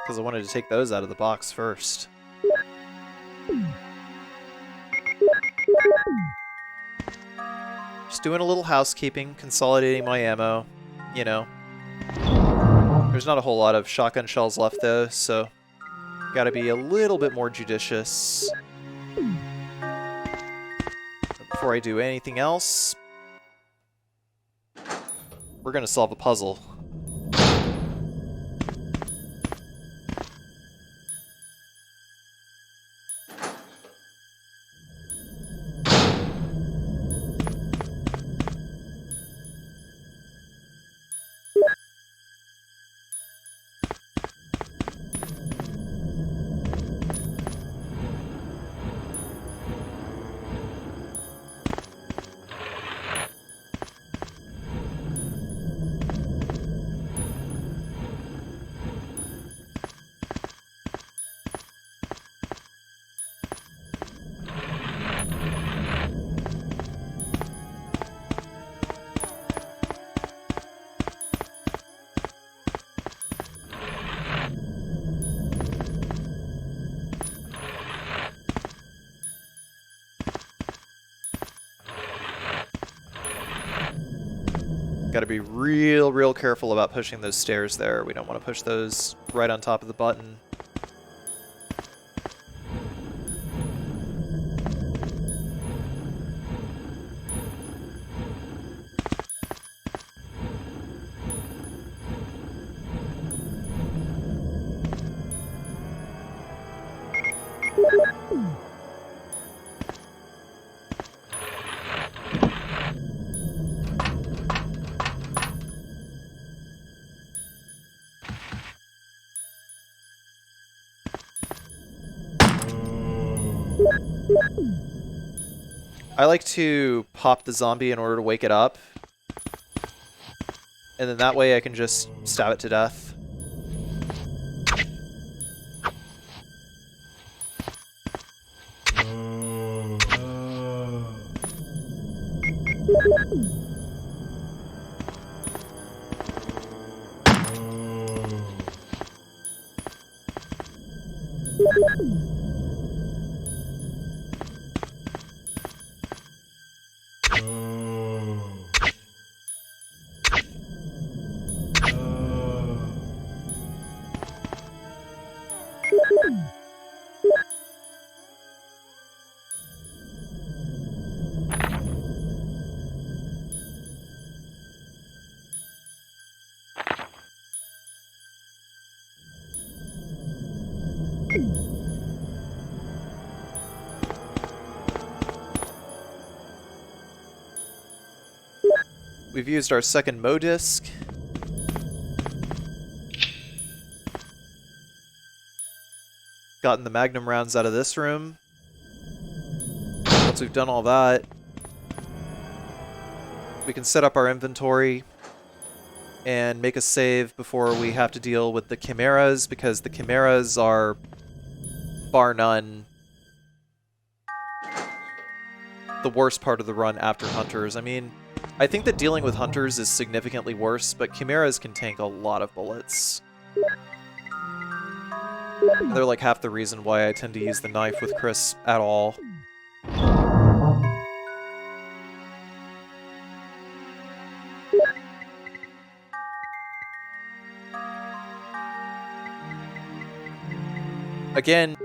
Because I wanted to take those out of the box first. Just doing a little housekeeping, consolidating my ammo, you know. There's not a whole lot of shotgun shells left though, so gotta be a little bit more judicious. before I do anything else, we're gonna solve a puzzle. Got to be real careful about pushing those stairs there. We don't want to push those right on top of the button. I like to pop the zombie in order to wake it up. And then that way I can just stab it to death. We've used our second Mo disc. Gotten the Magnum rounds out of this room. Once we've done all that, we can set up our inventory and make a save before we have to deal with the chimeras, because the chimeras are, bar none, the worst part of the run after hunters. I mean, I think that dealing with hunters is significantly worse, but chimeras can tank a lot of bullets. And they're like half the reason why I tend to use the knife with Chris at all. Again,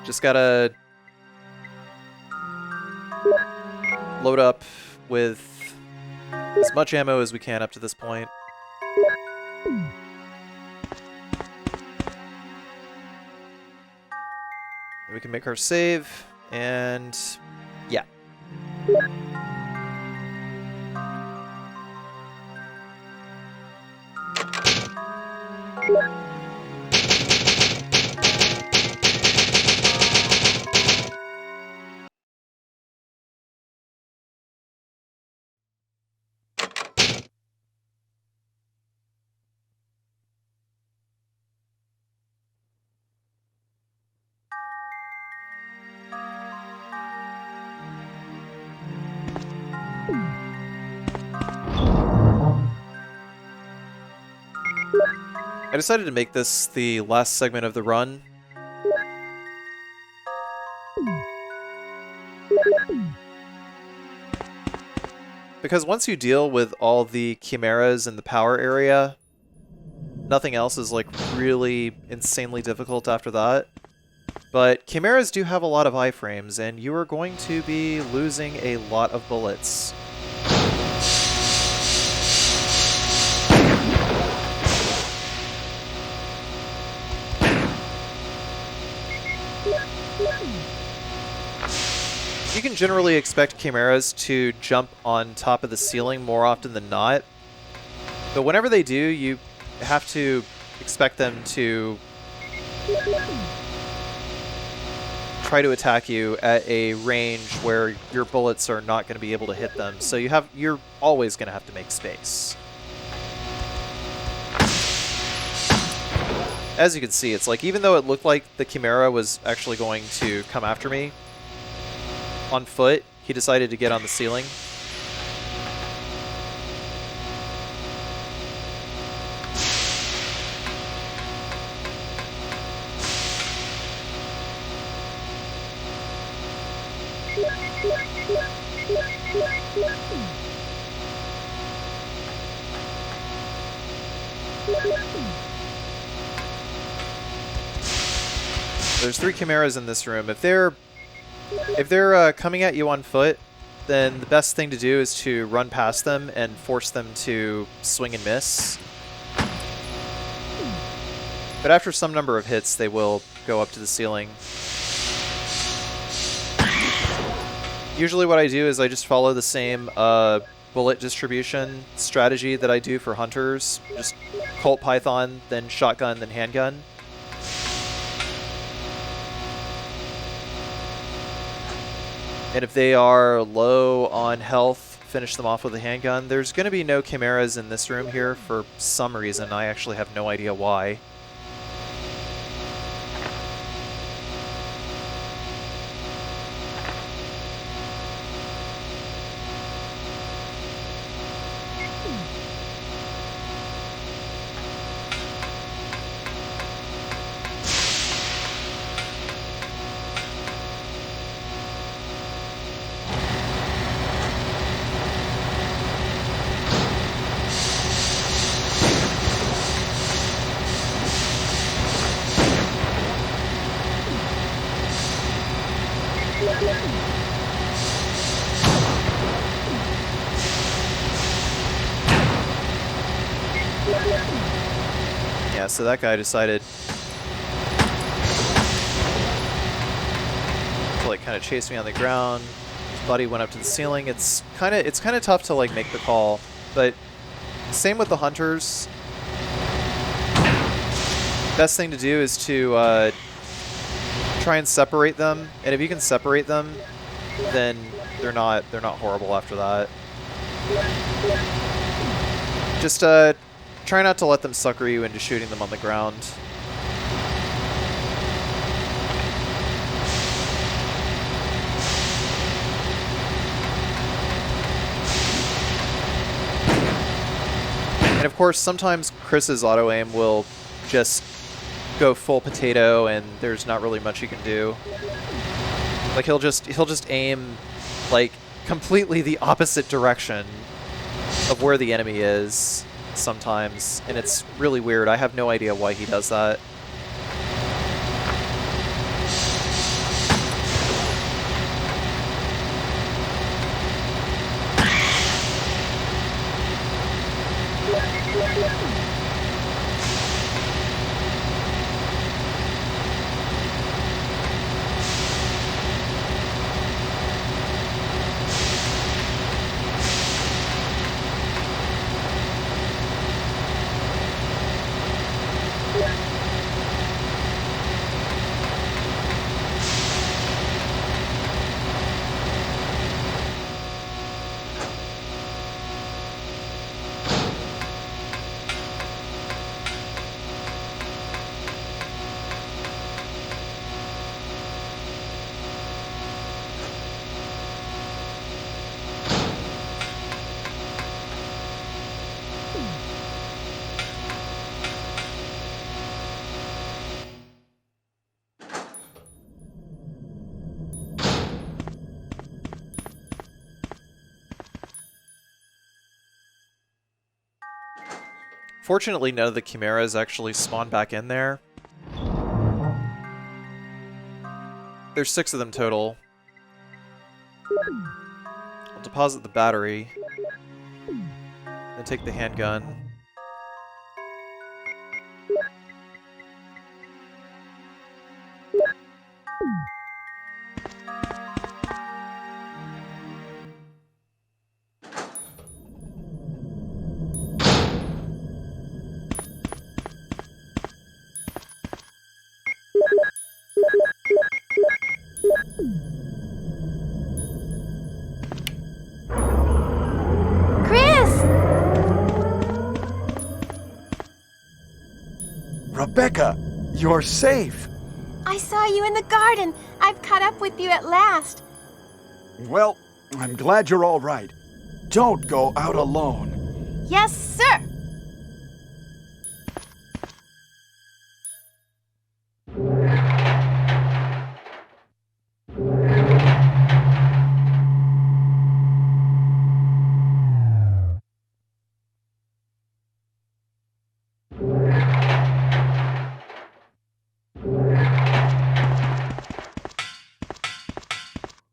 just gotta load up with as much ammo as we can up to this point. We can make our save, and yeah. I decided to make this the last segment of the run. Because once you deal with all the chimeras in the power area, nothing else is like really insanely difficult after that. But chimeras do have a lot of iframes, and you are going to be losing a lot of bullets. You can generally expect chimeras to jump on top of the ceiling more often than not, but whenever they do, you have to expect them to try to attack you at a range where your bullets are not going to be able to hit them, so you're always going to have to make space. As you can see, it's like even though it looked like the chimera was actually going to come after me on foot, he decided to get on the ceiling. There's 3 chimeras in this room. If they're coming at you on foot, then the best thing to do is to run past them and force them to swing and miss. But after some number of hits, they will go up to the ceiling. Usually what I do is I just follow the same bullet distribution strategy that I do for hunters. Just Colt Python, then shotgun, then handgun. And if they are low on health, finish them off with a handgun. There's going to be no chimeras in this room here for some reason. I actually have no idea why. Yeah, so that guy decided to like kind of chase me on the ground. His buddy went up to the ceiling. It's kind of tough to like make the call, but same with the hunters. Best thing to do is to try and separate them, and if you can separate them, then they're not horrible after that. Just try not to let them sucker you into shooting them on the ground. And of course, sometimes Chris's auto-aim will just go full potato and there's not really much you can do. Like he'll just aim like completely the opposite direction of where the enemy is sometimes, and it's really weird. I have no idea why he does that. Fortunately, none of the chimeras actually spawn back in there. There's 6 of them total. I'll deposit the battery. Then take the handgun. Rebecca, you're safe. I saw you in the garden. I've caught up with you at last. Well, I'm glad you're all right. Don't go out alone. Yes, sir.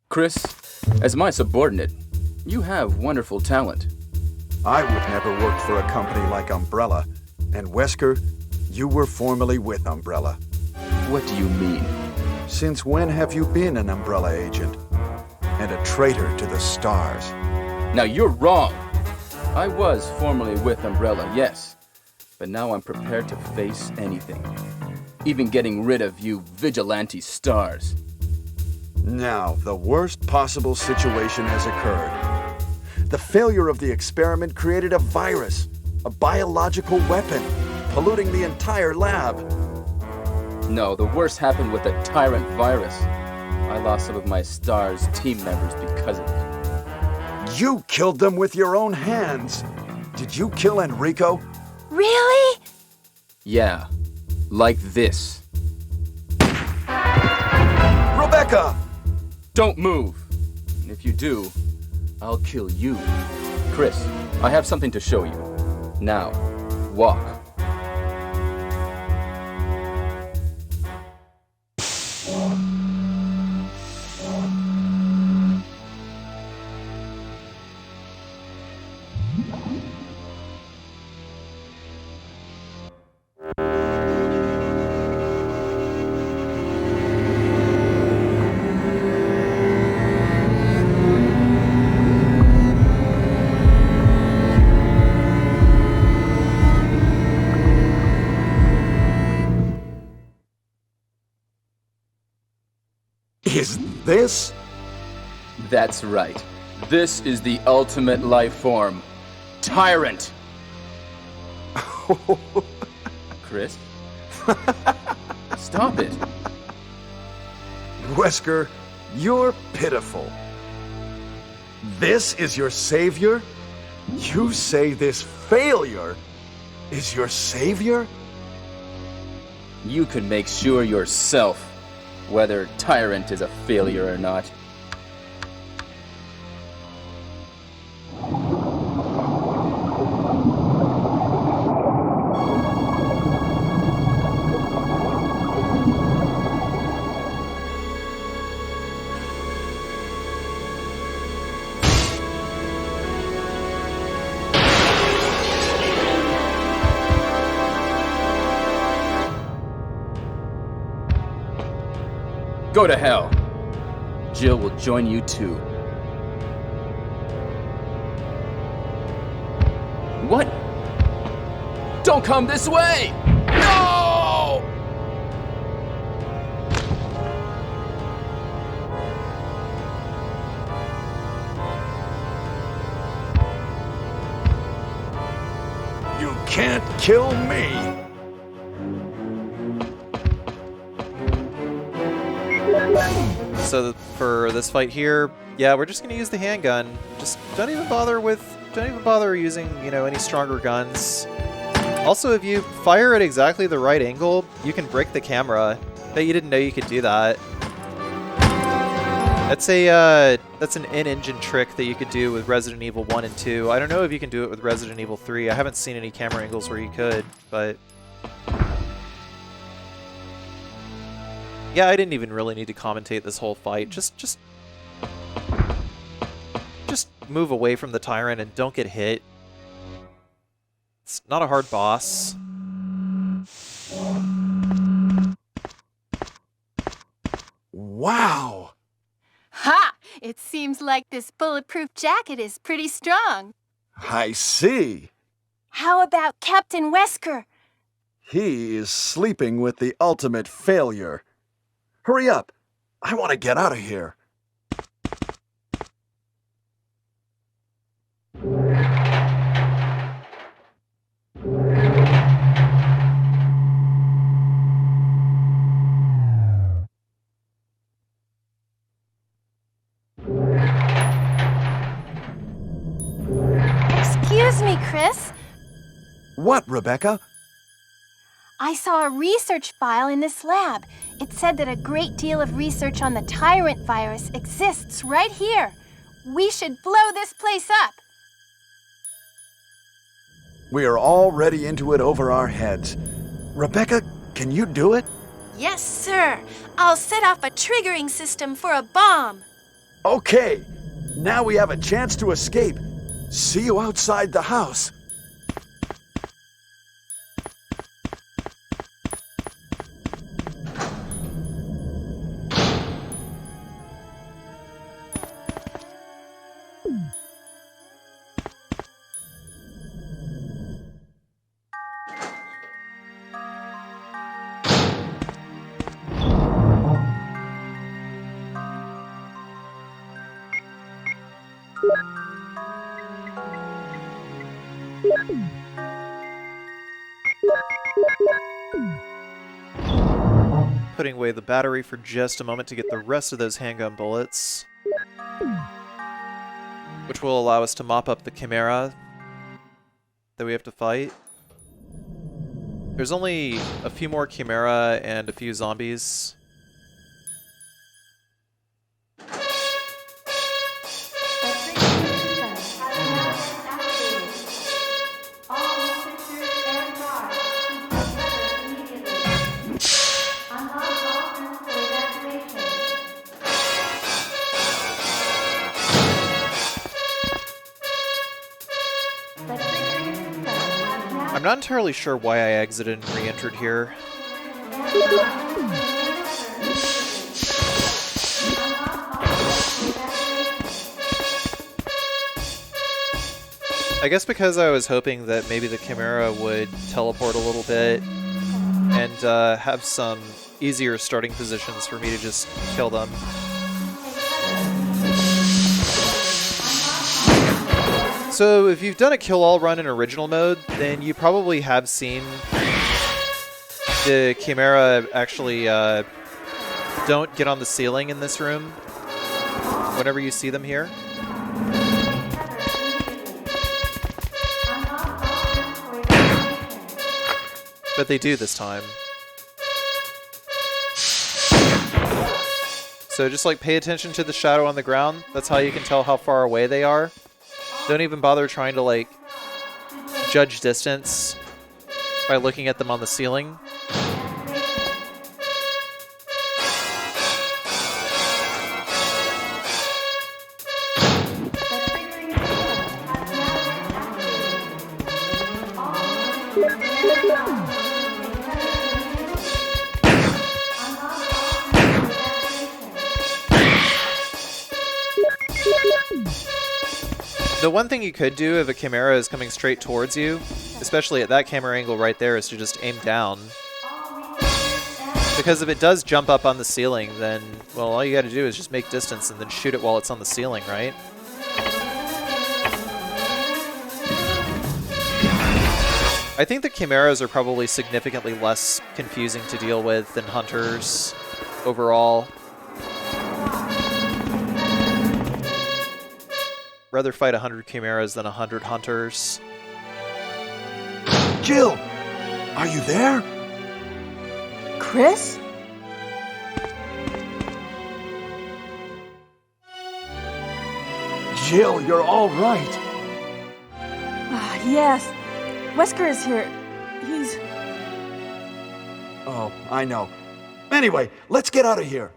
Chris, as my subordinate, you have wonderful talent. I would never work for a company like Umbrella. And Wesker, you were formerly with Umbrella. What do you mean? Since when have you been an Umbrella agent? And a traitor to the stars? Now you're wrong. I was formerly with Umbrella, yes. But now I'm prepared to face anything. Even getting rid of you vigilante stars. Now, the worst possible situation has occurred. The failure of the experiment created a virus, a biological weapon, polluting the entire lab. No, the worst happened with the tyrant virus. I lost some of my STARS team members because of it. You killed them with your own hands. Did you kill Enrico? Really? Yeah, like this. Rebecca! Don't move. And if you do, I'll kill you. Chris, I have something to show you. Now, walk. Is this? That's right. This is the ultimate life form. Tyrant! Chris? Stop it. Wesker, you're pitiful. This is your savior? You say this failure is your savior? You can make sure yourself whether Tyrant is a failure or not. Go to hell. Jill will join you too. What? Don't come this way! No! You can't kill me! So for this fight here, yeah, we're just gonna use the handgun. Just don't even bother using, any stronger guns. Also, if you fire at exactly the right angle, you can break the camera. Bet you didn't know you could do that. That's an in-engine trick that you could do with Resident Evil 1 and 2. I don't know if you can do it with Resident Evil 3. I haven't seen any camera angles where you could, but Yeah, I didn't even really need to commentate this whole fight. Just move away from the tyrant and don't get hit. It's not a hard boss. Wow! Ha! It seems like this bulletproof jacket is pretty strong. I see. How about Captain Wesker? He is sleeping with the ultimate failure. Hurry up. I want to get out of here. Excuse me, Chris. What, Rebecca? I saw a research file in this lab. It said that a great deal of research on the tyrant virus exists right here. We should blow this place up. We are already into it over our heads. Rebecca, can you do it? Yes, sir. I'll set off a triggering system for a bomb. Okay. Now we have a chance to escape. See you outside the house. Putting away the battery for just a moment to get the rest of those handgun bullets, which will allow us to mop up the Chimera that we have to fight. There's only a few more Chimera and a few zombies. I'm not entirely sure why I exited and re-entered here. I guess because I was hoping that maybe the Chimera would teleport a little bit and have some easier starting positions for me to just kill them. So if you've done a kill-all run in original mode, then you probably have seen the Chimera actually don't get on the ceiling in this room whenever you see them here. But they do this time. So just like pay attention to the shadow on the ground. That's how you can tell how far away they are. Don't even bother trying to like judge distance by looking at them on the ceiling. The one thing you could do if a Chimera is coming straight towards you, especially at that camera angle right there, is to just aim down. Because if it does jump up on the ceiling, then, well, all you gotta do is just make distance and then shoot it while it's on the ceiling, right? I think the Chimeras are probably significantly less confusing to deal with than Hunters overall. Rather fight 100 Chimeras than 100 Hunters. Jill! Are you there? Chris? Jill, you're all right. Yes. Wesker is here. He's... Oh, I know. Anyway, let's get out of here.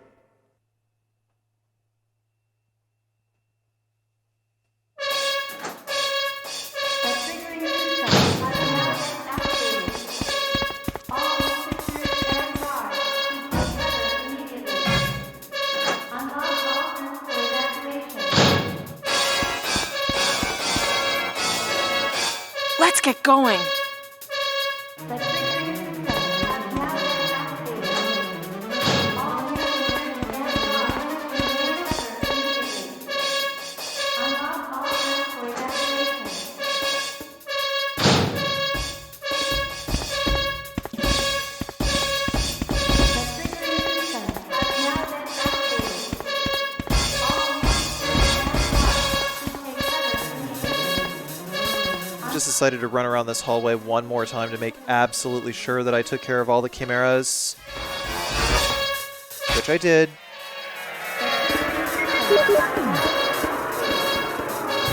Let's get going. Just decided to run around this hallway one more time to make absolutely sure that I took care of all the chimeras, which I did.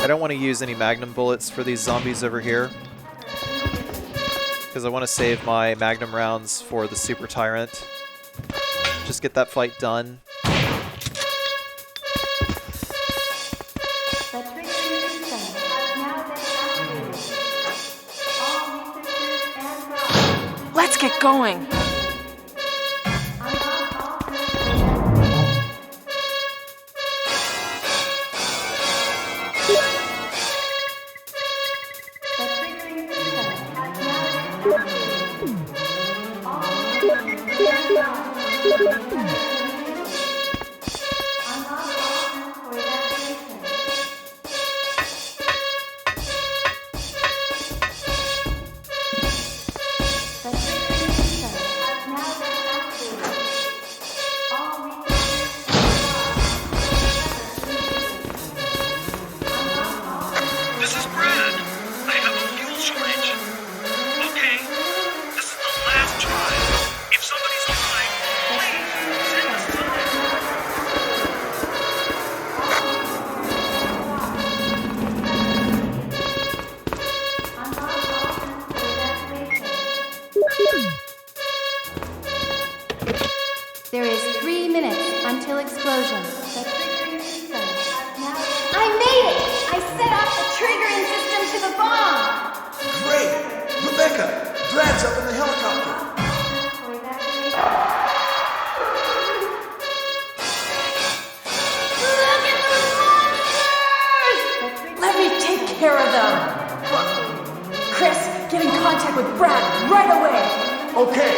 I don't want to use any magnum bullets for these zombies over here, because I want to save my magnum rounds for the super tyrant. Just get that fight done. Let's get going. This is Brad. I have a fuel shortage. Okay, this is the last try. If somebody's alive, please send us time. There is 3 minutes until explosion. I made it! I set off the triggering system to the bomb! Great! Rebecca, Brad's up in the helicopter. Look at those monsters! Let me take care of them. Chris, get in contact with Brad right away. Okay.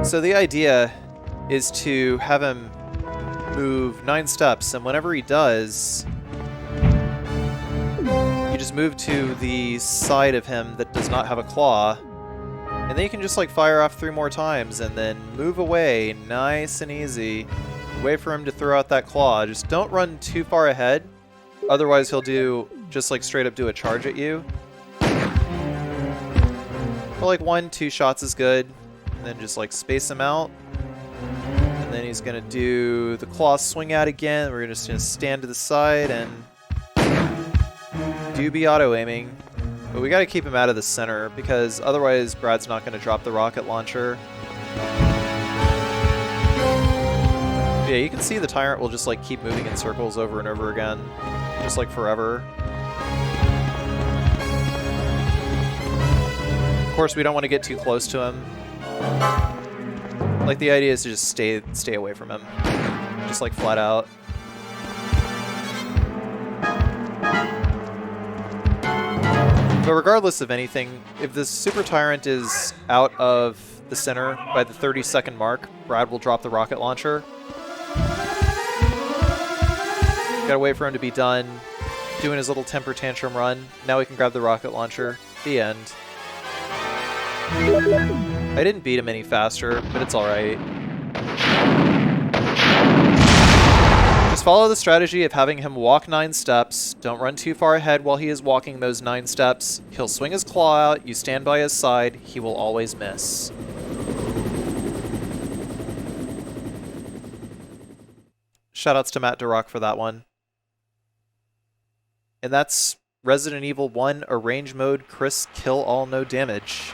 So the idea is to have him move 9 steps, and whenever he does, you just move to the side of him that does not have a claw, and then you can just like fire off 3 more times and then move away nice and easy. Wait for him to throw out that claw. Just don't run too far ahead, otherwise he'll do just like straight up do a charge at you. But like 1-2 shots is good. And then just like space them out, and then he's going to do the claw swing out again. We're just going to stand to the side and do be auto-aiming. But we got to keep him out of the center, because otherwise Brad's not going to drop the rocket launcher. Yeah, you can see the Tyrant will just like keep moving in circles over and over again, just like forever. Of course, we don't want to get too close to him. Like, the idea is to just stay away from him, just like flat out. But regardless of anything, if the Super Tyrant is out of the center by the 30-second mark, Brad will drop the rocket launcher. Gotta wait for him to be done doing his little temper tantrum run. Now we can grab the rocket launcher. The end. I didn't beat him any faster, but it's alright. Just follow the strategy of having him walk 9 steps. Don't run too far ahead while he is walking those 9 steps. He'll swing his claw out, you stand by his side, he will always miss. Shoutouts to Matt Durock for that one. And that's Resident Evil 1 Arrange Mode Chris Kill All No Damage.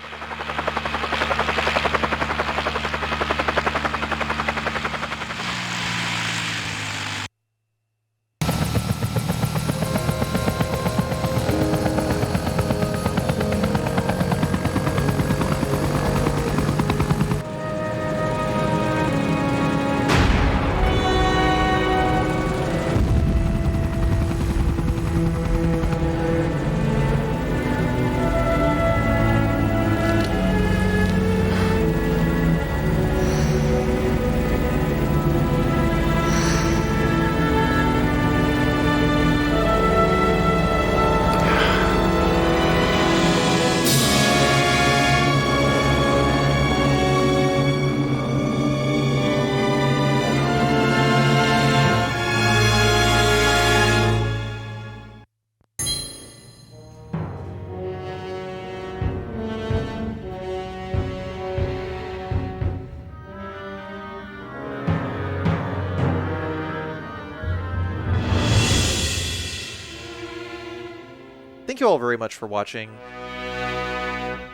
Thank you all very much for watching.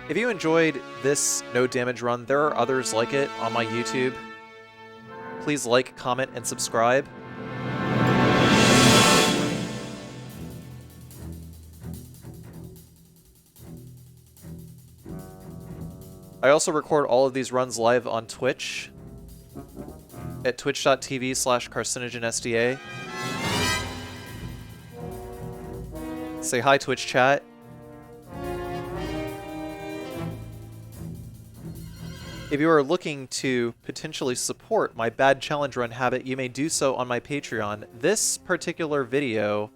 If you enjoyed this no damage run, there are others like it on my YouTube. Please like, comment, and subscribe. I also record all of these runs live on Twitch at twitch.tv/Carcinogensda. Say hi, Twitch chat. If you are looking to potentially support my bad challenge run habit, you may do so on my Patreon. This particular video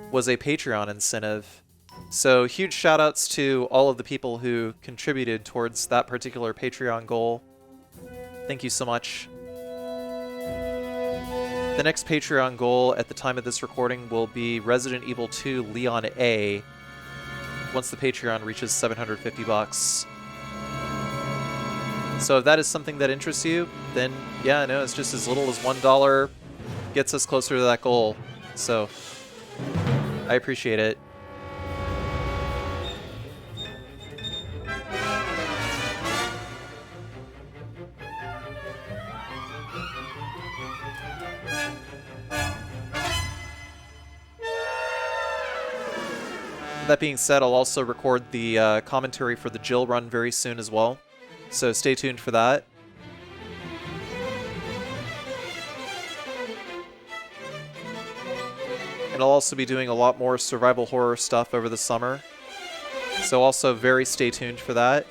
was a Patreon incentive. So huge shout outs to all of the people who contributed towards that particular Patreon goal. Thank you so much. The next Patreon goal at the time of this recording will be Resident Evil 2 Leon A, once the Patreon reaches $750. So if that is something that interests you, then yeah, no, it's just as little as $1 gets us closer to that goal. So I appreciate it. That being said, I'll also record the commentary for the Jill run very soon as well, so stay tuned for that. And I'll also be doing a lot more survival horror stuff over the summer, so also very stay tuned for that.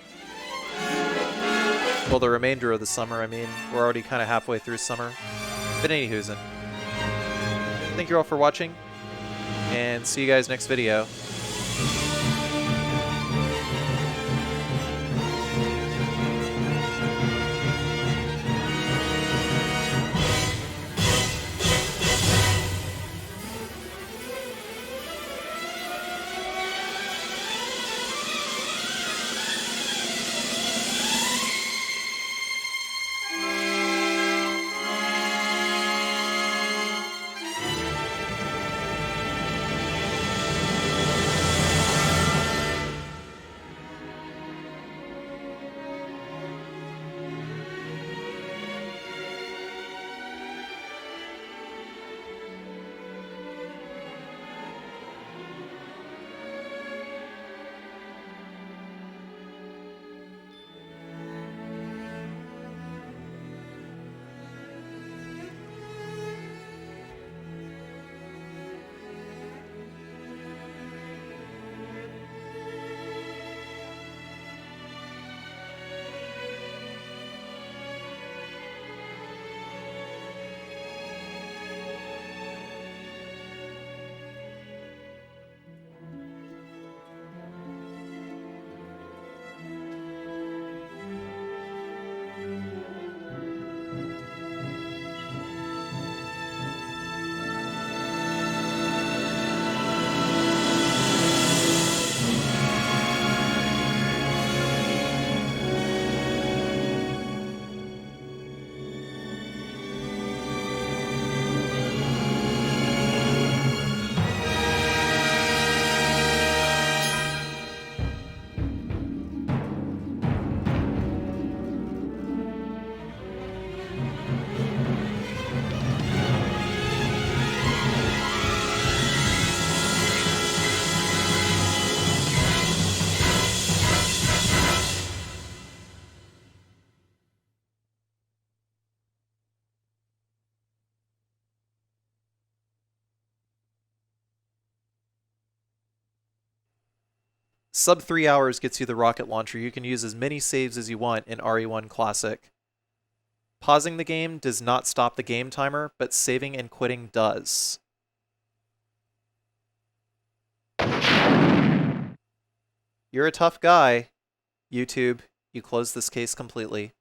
Well, the remainder of the summer, I mean, we're already kind of halfway through summer. But anywhoozin'. Thank you all for watching, and see you guys next video. Sub 3 hours gets you the rocket launcher. You can use as many saves as you want in RE1 Classic. Pausing the game does not stop the game timer, but saving and quitting does. You're a tough guy. YouTube, you close this case completely.